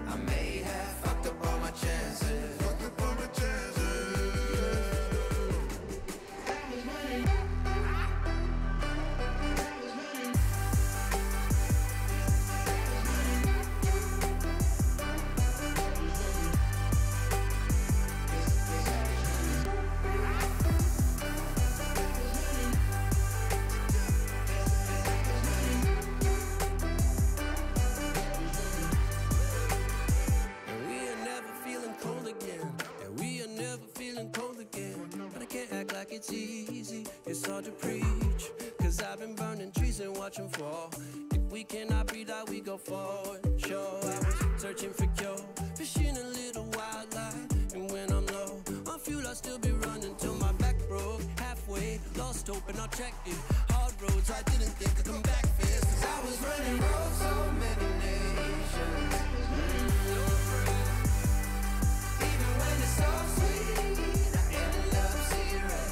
I may have fucked up all my chances. Fucked up all my chances. It's easy, it's hard to preach, cause I've been burning trees and watching fall. If we cannot breathe out, we go forward. Sure, I was searching for cure, fishing a little wildlife, and when I'm low on fuel, I'll still be running till my back broke. Halfway, lost hope and I checked it. Hard roads, I didn't think I'd come back fast, cause I was running roads so many nations. Even when it's so sweet, I ended up seeing red.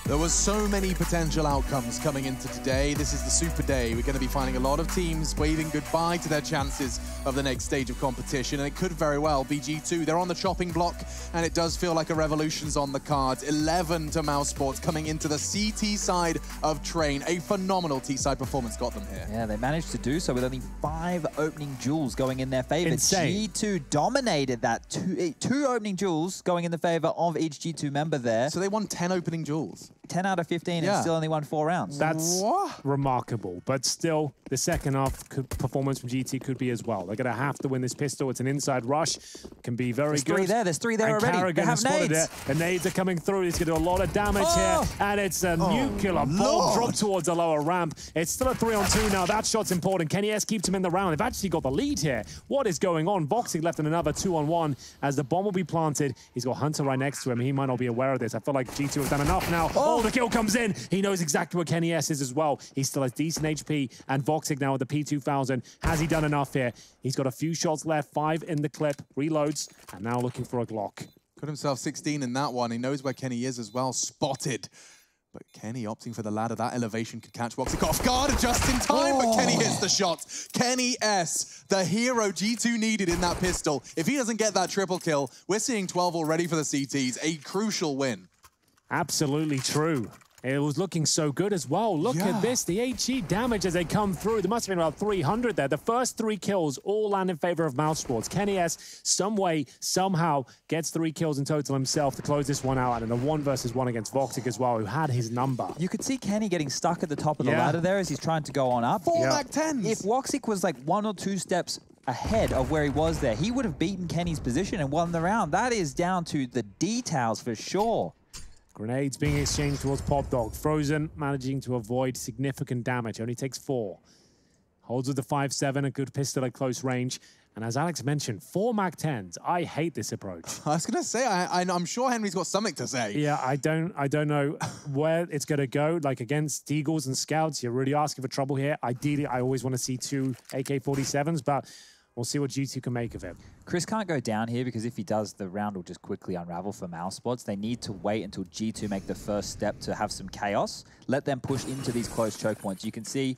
There was so many potential outcomes coming into today. This is the super day. We're going to be finding a lot of teams waving goodbye to their chances of the next stage of competition, and it could very well be G2. They're on the chopping block, and it does feel like a revolution's on the cards. 11 to mousesports coming into the CT side of Train. A phenomenal T-side performance got them here. Yeah, they managed to do so with only 5 opening duels going in their favor. Insane. G2 dominated that. Two opening duels going in the favor of each G2 member there. So they won 10 opening duels. 10 out of 15 and still only won 4 rounds. That's remarkable, but still, the second half performance from GT could be as well. They're going to have to win this pistol. It's an inside rush. Can be very good. There's three there and already. Carrigan They have spotted nades. it. The nades are coming through. He's going to do a lot of damage here, and it's a nuclear bomb drop towards the lower ramp. It's still a 3-on-2 now. That shot's important. Kenny S keeps him in the round. They've actually got the lead here. What is going on? Voxic left in another 2-on-1 as the bomb will be planted. He's got Hunter right next to him. He might not be aware of this. I feel like G2 has done enough now. Oh, the kill comes in. He knows exactly where Kenny S is as well. He still has decent HP, and Voxic now with the P2000. Has he done enough here? He's got a few shots left, 5 in the clip, reloads, and now looking for a Glock. Got himself 16 in that one. He knows where Kenny is as well, spotted. But Kenny opting for the ladder. That elevation could catch Voxic off guard just in time, but Kenny hits the shot. Kenny S, the hero G2 needed in that pistol. If he doesn't get that triple kill, we're seeing 12 already for the CTs. A crucial win. Absolutely true. It was looking so good as well. Look at this, the HE damage as they come through. There must have been about 300 there. The first 3 kills all land in favor of mousesports. Kenny S, some way, somehow, gets 3 kills in total himself to close this one out. And a 1 versus 1 against Voxic as well, who had his number. You could see Kenny getting stuck at the top of the ladder there as he's trying to go on up. 4 Mac 10s. If Voxic was like 1 or 2 steps ahead of where he was there, he would have beaten Kenny's position and won the round. That is down to the details for sure. Grenades being exchanged towards Pop Dog. Frozen managing to avoid significant damage. Only takes 4. Holds with the 5.7, a good pistol at close range. And as Alex mentioned, 4 Mac 10s. I hate this approach. I was going to say, I'm sure Henry's got something to say. Yeah, I don't know where it's going to go. Like against Deagles and Scouts, you're really asking for trouble here. Ideally, I always want to see 2 AK-47s, but we'll see what G2 can make of it. Chris can't go down here because if he does, the round will just quickly unravel for mousesports. They need to wait until G2 make the first step to have some chaos. Let them push into these close choke points. You can see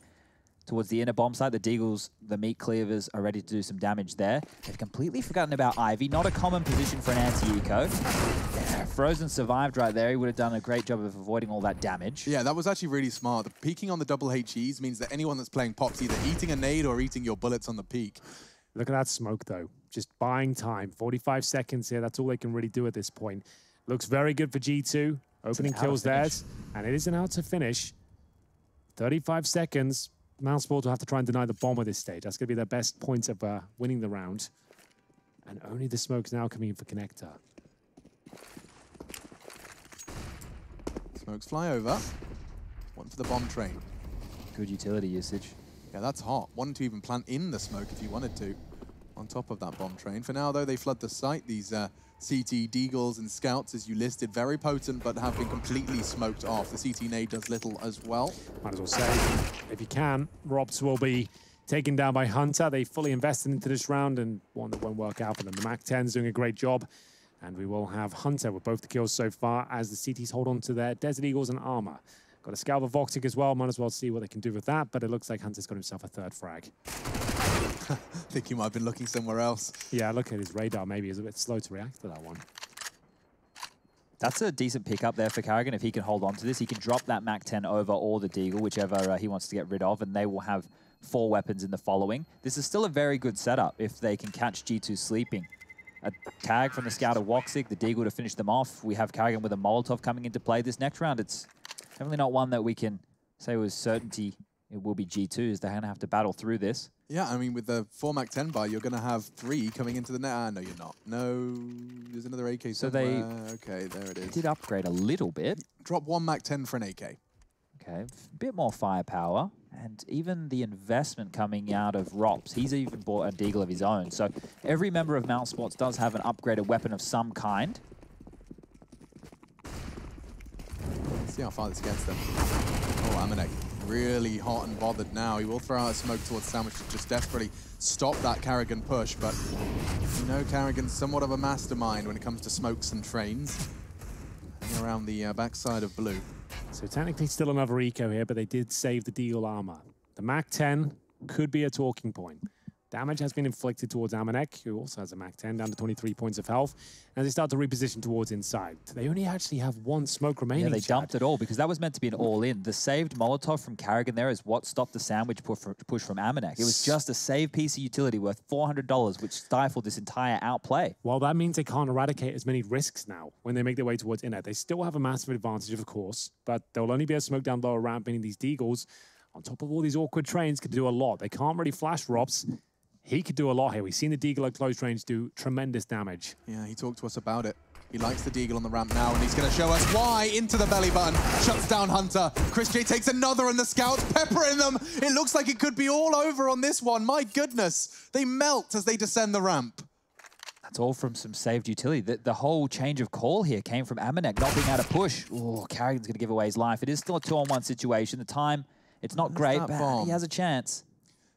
towards the inner bomb site, the Deagles, the meat cleavers are ready to do some damage there. They've completely forgotten about Ivy. Not a common position for an anti-eco. Yeah, Frozen survived right there. He would have done a great job of avoiding all that damage. Yeah, that was actually really smart. The peeking on the double HEs means that anyone that's playing Pop's either eating a nade or eating your bullets on the peak. Look at that smoke, though. Just buying time. 45 seconds here. That's all they can really do at this point. Looks very good for G2. Opening kills theirs. And it is an out to finish. 35 seconds. mousesports will have to try and deny the bomb at this stage. That's going to be their best point of winning the round. And only the smoke's now coming in for Connector. Smokes fly over. 1 for the bomb train. Good utility usage. Yeah, that's hot. 1 to even plant in the smoke if you wanted to, on top of that bomb train. For now, though, they flood the site. These CT Deagles and Scouts, as you listed, very potent, but have been completely smoked off. The CT nade does little as well. Might as well say, if you can, Robs will be taken down by Hunter. They fully invested into this round, and one that won't work out for them. The Mac 10's doing a great job, and we will have Hunter with both the kills so far as the CTs hold on to their Desert Eagles and armor. Got a scout of Voxic as well. Might as well see what they can do with that, but it looks like Hunter's got himself a 3rd frag. I think he might have been looking somewhere else. Yeah, look at his radar. Maybe he's a bit slow to react to that one. That's a decent pickup there for Carrigan. If he can hold on to this, he can drop that Mac 10 over or the Deagle, whichever he wants to get rid of, and they will have 4 weapons in the following. This is still a very good setup if they can catch G2 sleeping. A tag from the scout of Voxic, the Deagle to finish them off. We have Carrigan with a Molotov coming into play this next round. It's definitely not one that we can say with certainty it will be G2, as they're going to have to battle through this. Yeah, I mean, with the 4 Mac 10 buy, you're going to have 3 coming into the net. No, you're not. No, there's another AK so somewhere. Okay, there it is. They did upgrade a little bit. Drop 1 Mac 10 for an AK. Okay, a bit more firepower. And even the investment coming out of Rops, he's even bought a Deagle of his own. So every member of mousesports does have an upgraded weapon of some kind. Let's see how far this gets them. Oh, Amanek. Really hot and bothered now. He will throw out a smoke towards Sandwich to just desperately stop that Carrigan push, but you know Carrigan's somewhat of a mastermind when it comes to smokes and trains. Hanging around the backside of blue. So technically still another eco here, but they did save the Deagle armor. The Mac 10 could be a talking point. Damage has been inflicted towards Amanek, who also has a Mac 10, down to 23 points of health. As they start to reposition towards inside, they only actually have one smoke remaining. Yeah, they dumped it all because that was meant to be an all-in. The saved Molotov from Karrigan there is what stopped the sandwich push from Amanek. It was just a save piece of utility worth $400, which stifled this entire outplay. Well, that means they can't eradicate as many risks now when they make their way towards innet. They still have a massive advantage, of course, but they'll only be able to smoke down lower ramp, meaning these Deagles, on top of all these awkward trains, could do a lot. They can't really flash Robs. He could do a lot here. We've seen the Deagle at close range do tremendous damage. Yeah, he talked to us about it. He likes the Deagle on the ramp now, and he's going to show us why. Into the belly button, shuts down Hunter. Chris J takes another, and the scouts peppering them. It looks like it could be all over on this one. My goodness, they melt as they descend the ramp. That's all from some saved utility. The whole change of call here came from Amanek not being able to push. Oh, Karrigan's going to give away his life. It is still a 2-on-1 situation. The time, it's not great, but he has a chance.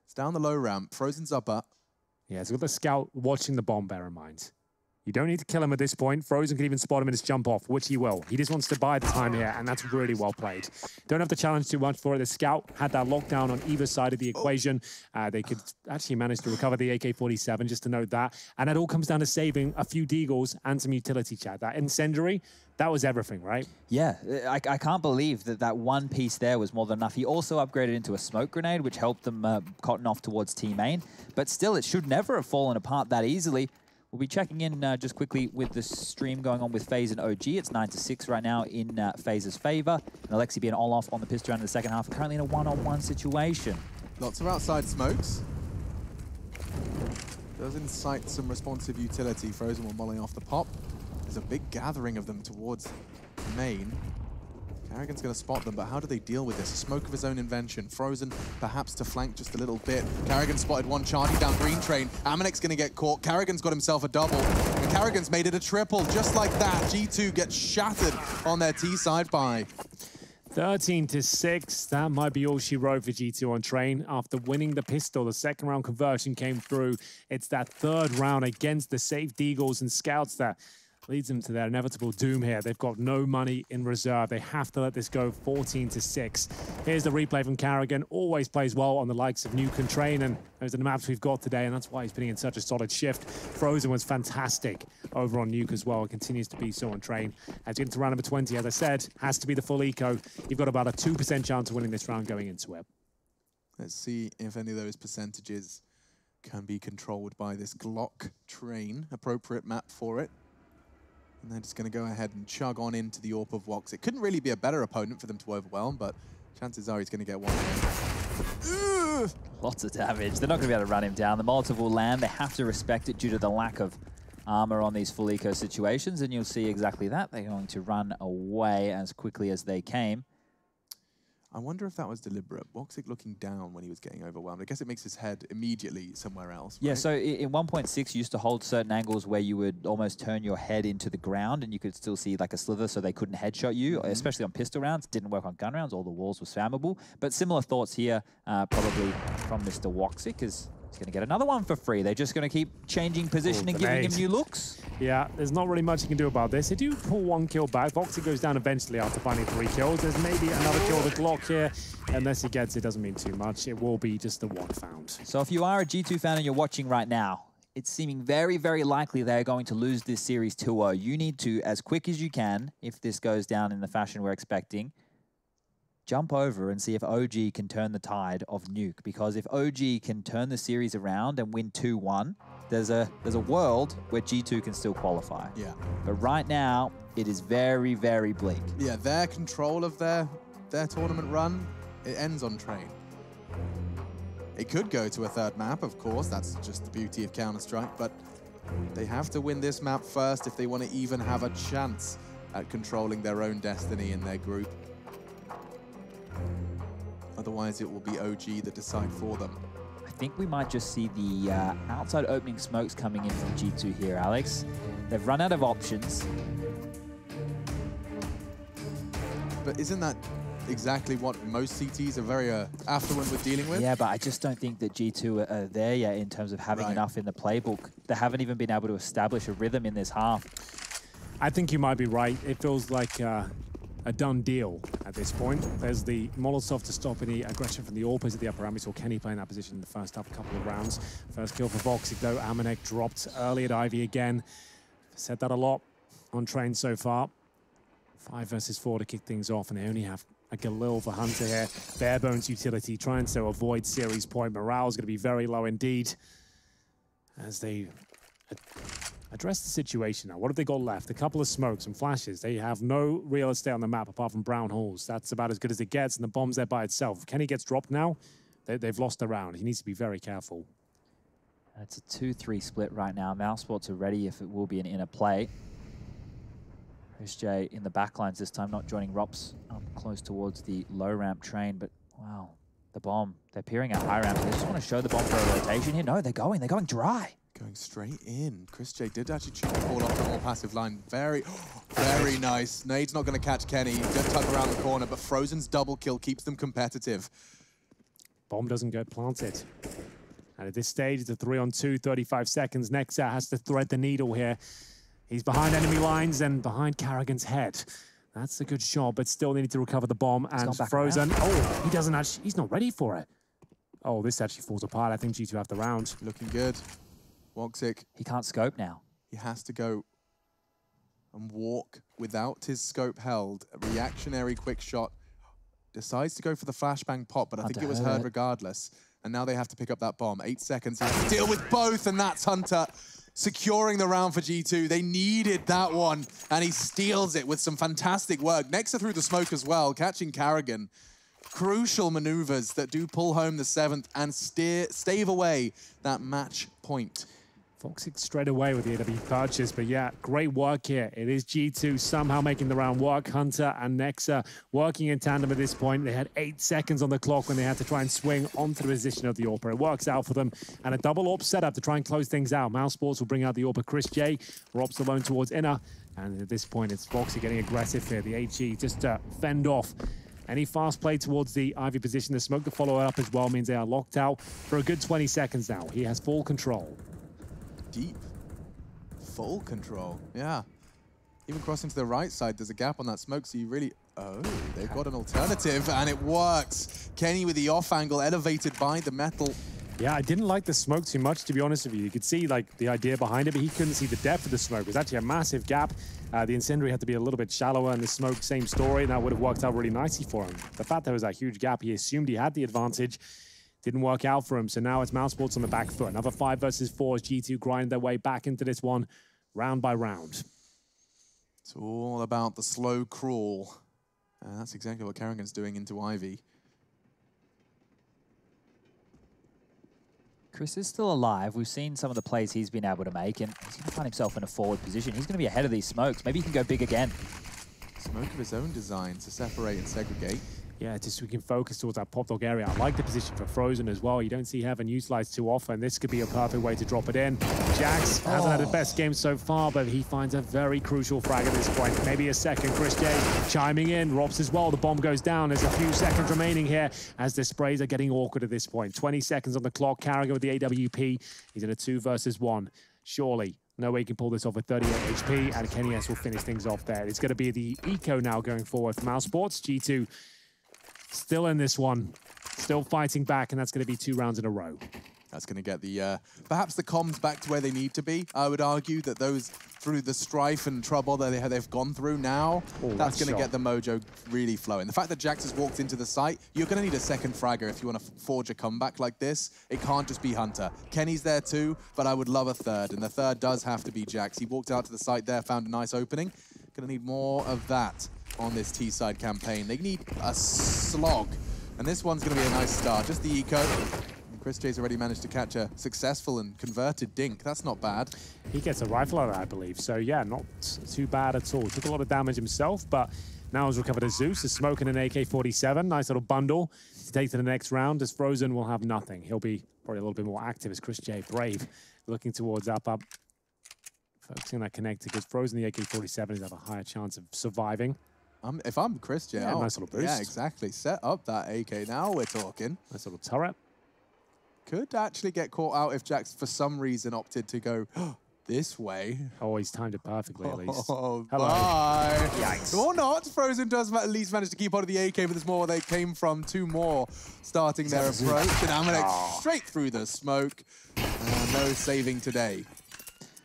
It's down the low ramp. Frozen's upper. Yeah, it's got the scout watching the bomb, bear in mind. You don't need to kill him at this point. Frozen can even spot him in his jump off, which he will. He just wants to buy the time here, and that's really well played. Don't have to challenge too much for it. The scout had that lockdown on either side of the equation. They could actually manage to recover the AK-47, just to note that. And it all comes down to saving a few Deagles and some utility, chat. That incendiary, that was everything, right? Yeah, I can't believe that one piece there was more than enough. He also upgraded into a smoke grenade, which helped them cotton off towards Team Main. But still, it should never have fallen apart that easily. We'll be checking in just quickly with the stream going on with FaZe and OG. It's 9-6 right now in FaZe's favor. And Alexi being all off on the pistol round in the second half, currently in a one-on-one situation. Lots of outside smokes. Does incite some responsive utility. Frozen will molly off the pop. There's a big gathering of them towards main. Karrigan's going to spot them, but how do they deal with this? A smoke of his own invention. Frozen, perhaps to flank just a little bit. Karrigan spotted one charging down green train. Amanek's going to get caught. Karrigan's got himself a double. And Karrigan's made it a triple, just like that. G2 gets shattered on their T-side buy. 13-6. That might be all she wrote for G2 on train. After winning the pistol, the second round conversion came through. It's that third round against the safe Deagles and Scouts that leads them to their inevitable doom here. They've got no money in reserve. They have to let this go 14-6. Here's the replay from Karrigan. Always plays well on the likes of Nuke and Train, and those are the maps we've got today, and that's why he's putting in such a solid shift. Frozen was fantastic over on Nuke as well. It continues to be so on Train. As you get to round number 20, as I said, has to be the full eco. You've got about a 2% chance of winning this round going into it. Let's see if any of those percentages can be controlled by this Glock Train. Appropriate map for it. And they're just going to go ahead and chug on into the AWP of Wox. It couldn't really be a better opponent for them to overwhelm, but chances are he's going to get one. Lots of damage. They're not going to be able to run him down. The Molotov will land. They have to respect it due to the lack of armor on these full eco situations, and you'll see exactly that. They're going to run away as quickly as they came. I wonder if that was deliberate. Woxic looking down when he was getting overwhelmed. I guess it makes his head immediately somewhere else. Right? Yeah, so in 1.6, you used to hold certain angles where you would almost turn your head into the ground and you could still see like a slither so they couldn't headshot you, especially on pistol rounds. Didn't work on gun rounds. All the walls were spammable. But similar thoughts here, probably from Mr. Woxic, as he's going to get another one for free. They're just going to keep changing position and giving him new looks. Yeah, there's not really much you can do about this. They do pull one kill back. Voxy goes down eventually after finding 3 kills. There's maybe another kill with Glock here. Unless he gets it, doesn't mean too much. It will be just the one found. So if you are a G2 fan and you're watching right now, it's seeming very, very likely they're going to lose this series 2-0. You need to, as quick as you can, if this goes down in the fashion we're expecting, jump over and see if OG can turn the tide of Nuke. Because if OG can turn the series around and win 2-1, there's a world where G2 can still qualify. Yeah. But right now, it is very, very bleak. Yeah, their control of their tournament run, it ends on Train. It could go to a third map, of course. That's just the beauty of Counter-Strike. But they have to win this map first if they want to even have a chance at controlling their own destiny in their group. Otherwise, it will be OG that decide for them. I think we might just see the outside opening smokes coming in from G2 here, Alex. They've run out of options. But isn't that exactly what most CTs are very affluent with dealing with? Yeah, but I just don't think that G2 are there yet in terms of having enough in the playbook. They haven't even been able to establish a rhythm in this half. I think you might be right. It feels like a done deal at this point. There's the Molotov to stop any aggression from the AWPers at the upper ramp. We saw Kenny playing that position in the first half, a couple of rounds. First kill for Voxic though. Amanek dropped early at Ivy again. Said that a lot on train so far. 5 versus 4 to kick things off, and they only have a Galil for Hunter here. Bare bones utility, trying to avoid series point. Morale is going to be very low indeed as they address the situation now. What have they got left? A couple of smokes and flashes. They have no real estate on the map apart from brown holes. That's about as good as it gets, and the bomb's there by itself. If Kenny gets dropped now, they've lost the round. He needs to be very careful. It's a 2-3 split right now. mousesports are ready if it will be an inner play. Chris J in the backlines this time, not joining Rops up close towards the low ramp train, but wow, the bomb. They're peering at high ramp. They just want to show the bomb for a rotation here. No, they're going dry. Going straight in. Chris J did actually chip the ball off the more passive line. Very, very nice. Nade's not going to catch Kenny. Just tuck around the corner, but Frozen's double kill keeps them competitive. Bomb doesn't get planted. And at this stage, it's a 3-on-2, 35 seconds. Nexa has to thread the needle here. He's behind enemy lines and behind Carrigan's head. That's a good shot, but still they need to recover the bomb. And Frozen, oh, he doesn't actually, he's not ready for it. Oh, this actually falls apart. I think G2 have the round. Looking good. Woxic. He can't scope now. He has to go and walk without his scope held. A reactionary quick shot. Decides to go for the flashbang pop, but I think it was heard regardless. And now they have to pick up that bomb. 8 seconds. He has to deal with both, and that's Hunter securing the round for G2. They needed that one, and he steals it with some fantastic work. Nexa through the smoke as well, catching Carrigan. Crucial maneuvers that do pull home the 7th and stave away that match point. Voxic straight away with the AW purchase, but yeah, great work here. It is G2 somehow making the round work. Hunter and Nexa working in tandem at this point. They had 8 seconds on the clock when they had to try and swing onto the position of the AWPer. It works out for them, and a double AWP setup to try and close things out. mousesports will bring out the AWPer Chris J. Rob's alone towards inner, and at this point, it's Voxic getting aggressive here. The HE just to fend off any fast play towards the Ivy position. The smoke to follow it up as well means they are locked out for a good 20 seconds now. He has full control. Deep. Full control. Yeah. Even crossing to the right side, there's a gap on that smoke, so you really... Oh, they've got an alternative, and it works. Kenny with the off angle, elevated by the metal. Yeah, I didn't like the smoke too much, to be honest with you. You could see like the idea behind it, but he couldn't see the depth of the smoke. It was actually a massive gap. The incendiary had to be a little bit shallower, and the smoke, same story, and that would have worked out really nicely for him. The fact there was that huge gap, he assumed he had the advantage. Didn't work out for him, so now it's mousesports on the back foot. Another 5 versus 4 as G2 grind their way back into this one, round by round. It's all about the slow crawl. That's exactly what Carrigan's doing into Ivy. Chris is still alive. We've seen some of the plays he's been able to make, and he's going to find himself in a forward position. He's going to be ahead of these smokes. Maybe he can go big again. Smoke of his own design to separate and segregate. Yeah, just so we can focus towards that pop dog area. I like the position for Frozen as well. You don't see Heaven utilized too often. This could be a perfect way to drop it in. Jax hasn't had the best game so far, but he finds a very crucial frag at this point. Maybe a second. Chris J chiming in. Robs as well. The bomb goes down. There's a few seconds remaining here as the sprays are getting awkward at this point. 20 seconds on the clock. Carrigan with the AWP. He's in a 2 versus 1. Surely no way he can pull this off with 38 HP, and Kenny S will finish things off there. It's going to be the eco now going forward for mousesports. G2 still in this one, still fighting back, and that's going to be 2 rounds in a row. That's going to get the, perhaps the comms back to where they need to be. I would argue that those, through the strife and trouble that they've gone through now, that's going to get the mojo really flowing. The fact that Jax has walked into the site, you're going to need a second fragger if you want to forge a comeback like this. It can't just be Hunter. Kenny's there too, but I would love a third, and the third does have to be Jax. He walked out to the site there, found a nice opening. Going to need more of that on this T-side campaign. They need a slog, and this one's going to be a nice start. Just the eco. And Chris J's already managed to catch a successful and converted dink. That's not bad. He gets a rifle out of that, I believe. So yeah, not too bad at all. Took a lot of damage himself, but now has recovered a Zeus, a smoke and an AK-47. Nice little bundle to take to the next round, as Frozen will have nothing. He'll be probably a little bit more active as Chris J. Brave looking towards up. Focusing on that connector, because Frozen the AK-47 has have a higher chance of surviving. If I'm Chris J, yeah, nice little boost. Yeah, exactly. Set up that AK. Now we're talking. Nice little turret. Could actually get caught out if Jax, for some reason, opted to go this way. Oh, he's timed it perfectly, at least. Oh, Hello. bye. Yikes. Or not. Frozen does at least manage to keep hold of the AK, but there's more where they came from. 2 more starting their approach. And Amanek straight through the smoke. No saving today.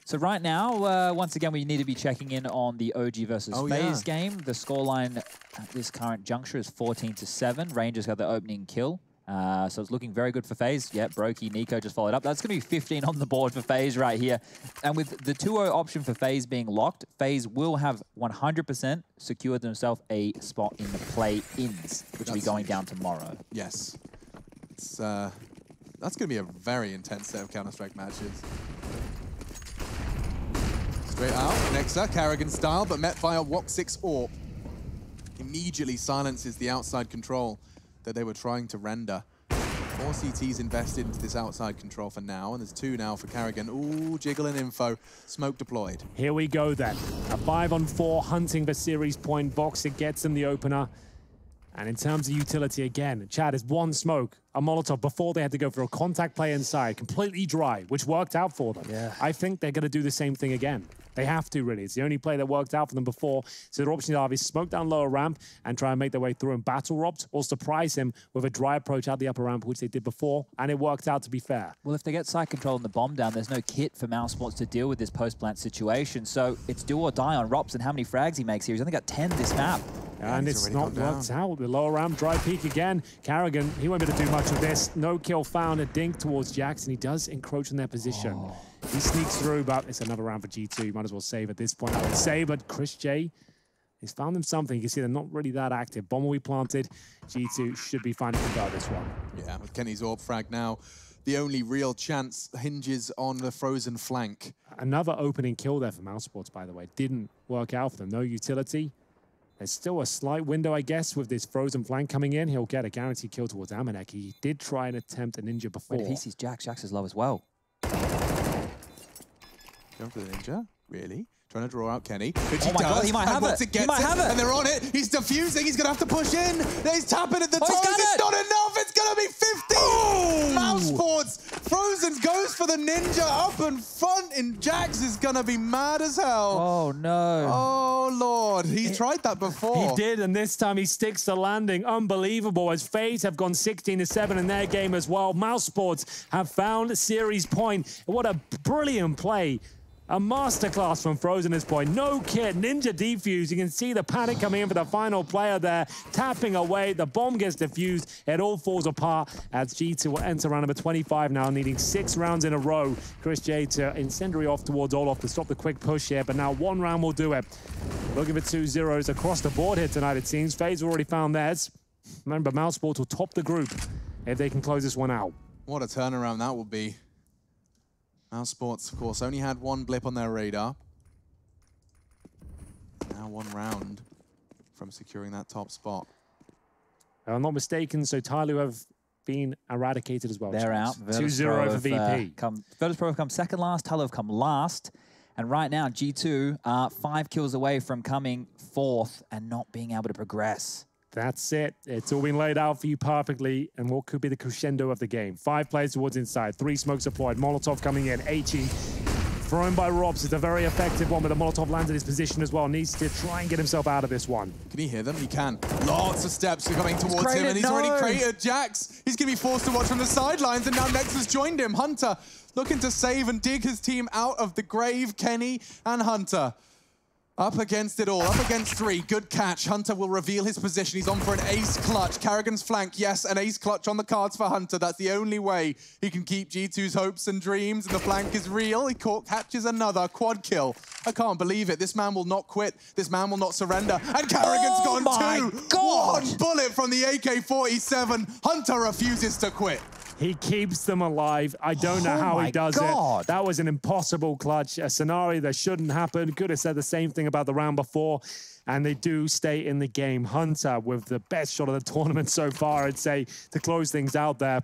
So right now, once again, we need to be checking in on the OG versus FaZe game. The scoreline at this current juncture is 14-7. Rangers got the opening kill. So it's looking very good for FaZe. Yeah, Brokey, Nico just followed up. That's going to be 15 on the board for FaZe right here. And with the 2-0 option for FaZe being locked, FaZe will have 100% secured themselves a spot in the play-ins, which will be going down tomorrow. Yes. It's, that's going to be a very intense set of Counter-Strike matches. Straight out, Nexa, Karrigan style, but met by a Wok 6 AWP. Immediately silences the outside control that they were trying to render. 4 CTs invested into this outside control for now, and there's 2 now for Karrigan. Ooh, jiggling info. Smoke deployed. Here we go then. A 5-on-4 hunting the series point. Boxer gets them the opener. And in terms of utility, again, Chad is 1 smoke, a Molotov before they had to go for a contact play inside, completely dry, which worked out for them. Yeah. I think they're going to do the same thing again. They have to, really. It's the only play that worked out for them before. So their options are either smoke down lower ramp and try and make their way through and battle Robt, or surprise him with a dry approach out the upper ramp, which they did before, and it worked out, to be fair. Well, if they get side control and the bomb down, there's no kit for mousesports to deal with this post-plant situation. So it's do or die on Ropt and how many frags he makes here. He's only got 10 this map. And it's not worked out. The lower ramp, dry peak again. Karrigan, he won't be able to do much with this. No kill found, a dink towards Jackson. He does encroach on their position. He sneaks through, but it's another round for G2. You might as well save at this point, I would say. But Chris J, he's found them something. You can see they're not really that active. Bomb will be planted. G2 should be fine to convert this one. Yeah, with Kenny's AWP frag now, the only real chance hinges on the frozen flank. Another opening kill there for mousesports, by the way. Didn't work out for them. No utility. There's still a slight window, I guess, with this frozen flank coming in. He'll get a guaranteed kill towards Amanek. He did try and attempt a ninja before. Wait, if he sees Jax, Jax is low as well. Going for the ninja? Really? Trying to draw out Kenny. Oh my God, he might have it. He might have it. And they're on it. He's defusing. He's going to have to push in. He's tapping at the toes. It's not enough. It's going to be 50. Mousesports. Frozen goes for the ninja up in front, and Jax is going to be mad as hell. Oh, no. Oh, Lord. He tried that before. He did, and this time he sticks the landing. Unbelievable, as FaZe have gone 16-7 in their game as well. Mousesports have found series point. What a brilliant play. A masterclass from Frozen at this point. No kit, ninja defuse. You can see the panic coming in for the final player there. Tapping away, the bomb gets defused. It all falls apart as G2 will enter round number 25 now, needing 6 rounds in a row. Chris J to incendiary off towards Olof to stop the quick push here, but now 1 round will do it. Looking for 2 zeros across the board here tonight, it seems. FaZe already found theirs. Remember, mousesports will top the group if they can close this one out. What a turnaround that will be. mousesports, of course, only had 1 blip on their radar. Now 1 round from securing that top spot. If I'm not mistaken, so Tyloo have been eradicated as well. They're out. 2-0 for VP. Virtus Pro have come second last, Tyloo have come last. And right now, G2 are 5 kills away from coming 4th and not being able to progress. That's it. It's all been laid out for you perfectly, and what could be the crescendo of the game. 5 players towards inside, 3 smokes deployed, Molotov coming in, HE thrown by Robs. It's a very effective one, but the Molotov lands in his position as well. Needs to try and get himself out of this one. Can he hear them? He can. Lots of steps are coming towards him, and he's already cratered Jax. He's going to be forced to watch from the sidelines, and now Nex has joined him. Hunter looking to save and dig his team out of the grave. Kenny and Hunter up against it all, up against 3. Good catch. Hunter will reveal his position. He's on for an ace clutch. Karrigan's flank, yes, an ace clutch on the cards for Hunter. That's the only way he can keep G2's hopes and dreams, and the flank is real. He catches another quad kill. I can't believe it. This man will not quit. This man will not surrender. And Karrigan's gone too. God. 1 bullet from the AK-47. Hunter refuses to quit. He keeps them alive. I don't know how he does it. That was an impossible clutch, a scenario that shouldn't happen. Could have said the same thing about the round before, and they do stay in the game. Hunter with the best shot of the tournament so far, I'd say, to close things out there.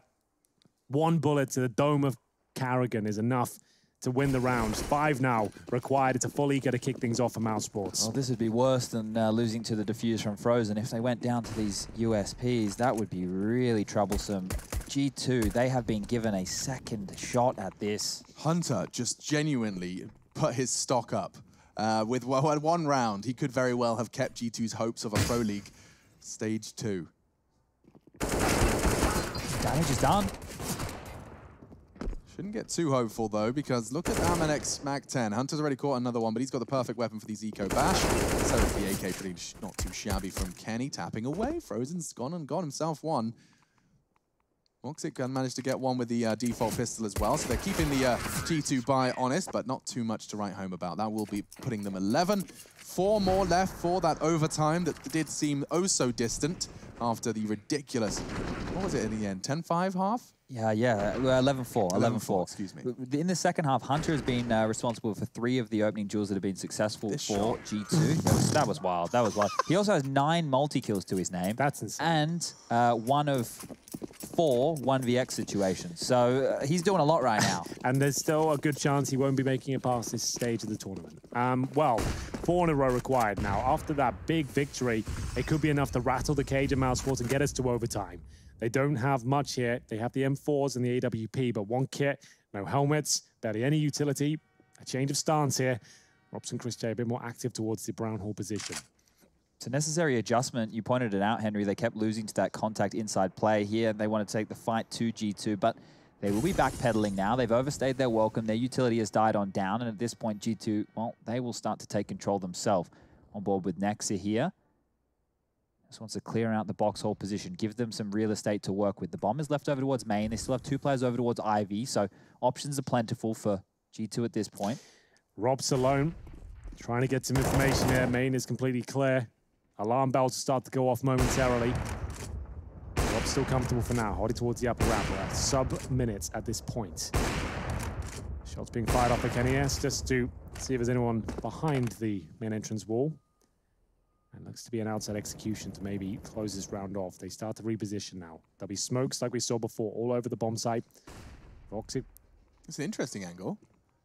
1 bullet to the dome of Karrigan is enough to win the round. 5 now required. It's a full eco to kick things off for mousesports. Oh, this would be worse than losing to the defuse from Frozen. If they went down to these USPs, that would be really troublesome. G2, they have been given a second shot at this. Hunter just genuinely put his stock up. With one round, he could very well have kept G2's hopes of a Pro League Stage 2. Damage is done. Shouldn't get too hopeful, though, because look at Amanek's Mag 10. Hunter's already caught another one, but he's got the perfect weapon for these Eco Bash. So is the AK, pretty not too shabby from Kenny, tapping away. Frozen's gone and got himself one. Moxic managed to get one with the default pistol as well, so they're keeping the G2 buy honest, but not too much to write home about. That will be putting them 11. 4 more left for that overtime that did seem oh so distant after the ridiculous, what was it in the end, 10-5 half? Yeah, 11-4. 11-4. Excuse me. In the second half, Hunter has been responsible for 3 of the opening duels that have been successful for G2. That was wild. That was wild. He also has 9 multi-kills to his name. That's insane. And 1 of 4 1vx situations. So he's doing a lot right now. And there's still a good chance he won't be making it past this stage of the tournament. Well, 4 in a row required now. After that big victory, it could be enough to rattle the cage of mousesports and get us to overtime. They don't have much here. They have the M4s and the AWP, but 1 kit, no helmets, barely any utility. A change of stance here. Robson Chris J a bit more active towards the Brown Hall position. It's a necessary adjustment. You pointed it out, Henry. They kept losing to that contact inside play here. They want to take the fight to G2, but they will be backpedaling now. They've overstayed their welcome. Their utility has died on down, and at this point, G2, well, they will start to take control themselves. On board with Nexa here. Just wants to clear out the box hole position, give them some real estate to work with. The bomb is left over towards main. They still have 2 players over towards Ivy, so options are plentiful for G2 at this point. Rob's alone, trying to get some information here. Main is completely clear. Alarm bells start to go off momentarily. Rob's still comfortable for now, holding towards the upper ramp. We're at sub-minutes at this point. Shots being fired off by Kenny S just to see if there's anyone behind the main entrance wall. And looks to be an outside execution to maybe close this round off. They start to reposition now. There'll be smokes like we saw before all over the bomb site. Voxic. It's an interesting angle.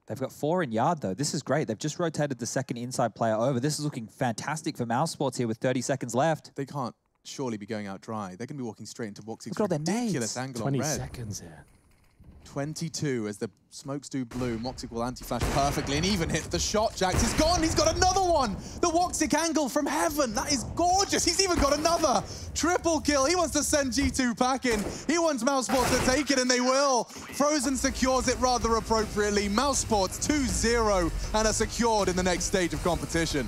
They've got 4 in yard, though. This is great. They've just rotated the second inside player over. This is looking fantastic for mousesports here with 30 seconds left. They can't surely be going out dry. They're going to be walking straight into Voxic's Look at all their ridiculous mates. angle on red. 20 seconds here. 22 as the smokes do blue. Moxic will anti-flash perfectly and even hit the shot. Jax is gone. He's got another one. The Voxic angle from heaven. That is gorgeous. He's even got another triple kill. He wants to send G2 packing. He wants mousesports to take it, and they will. Frozen secures it rather appropriately. Mousesports 2-0 and are secured in the next stage of competition.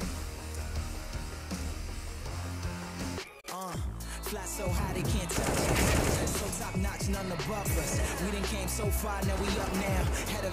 Fly so high they can't touch us. So top notch, none above us. We done came so far, now we up now. Had a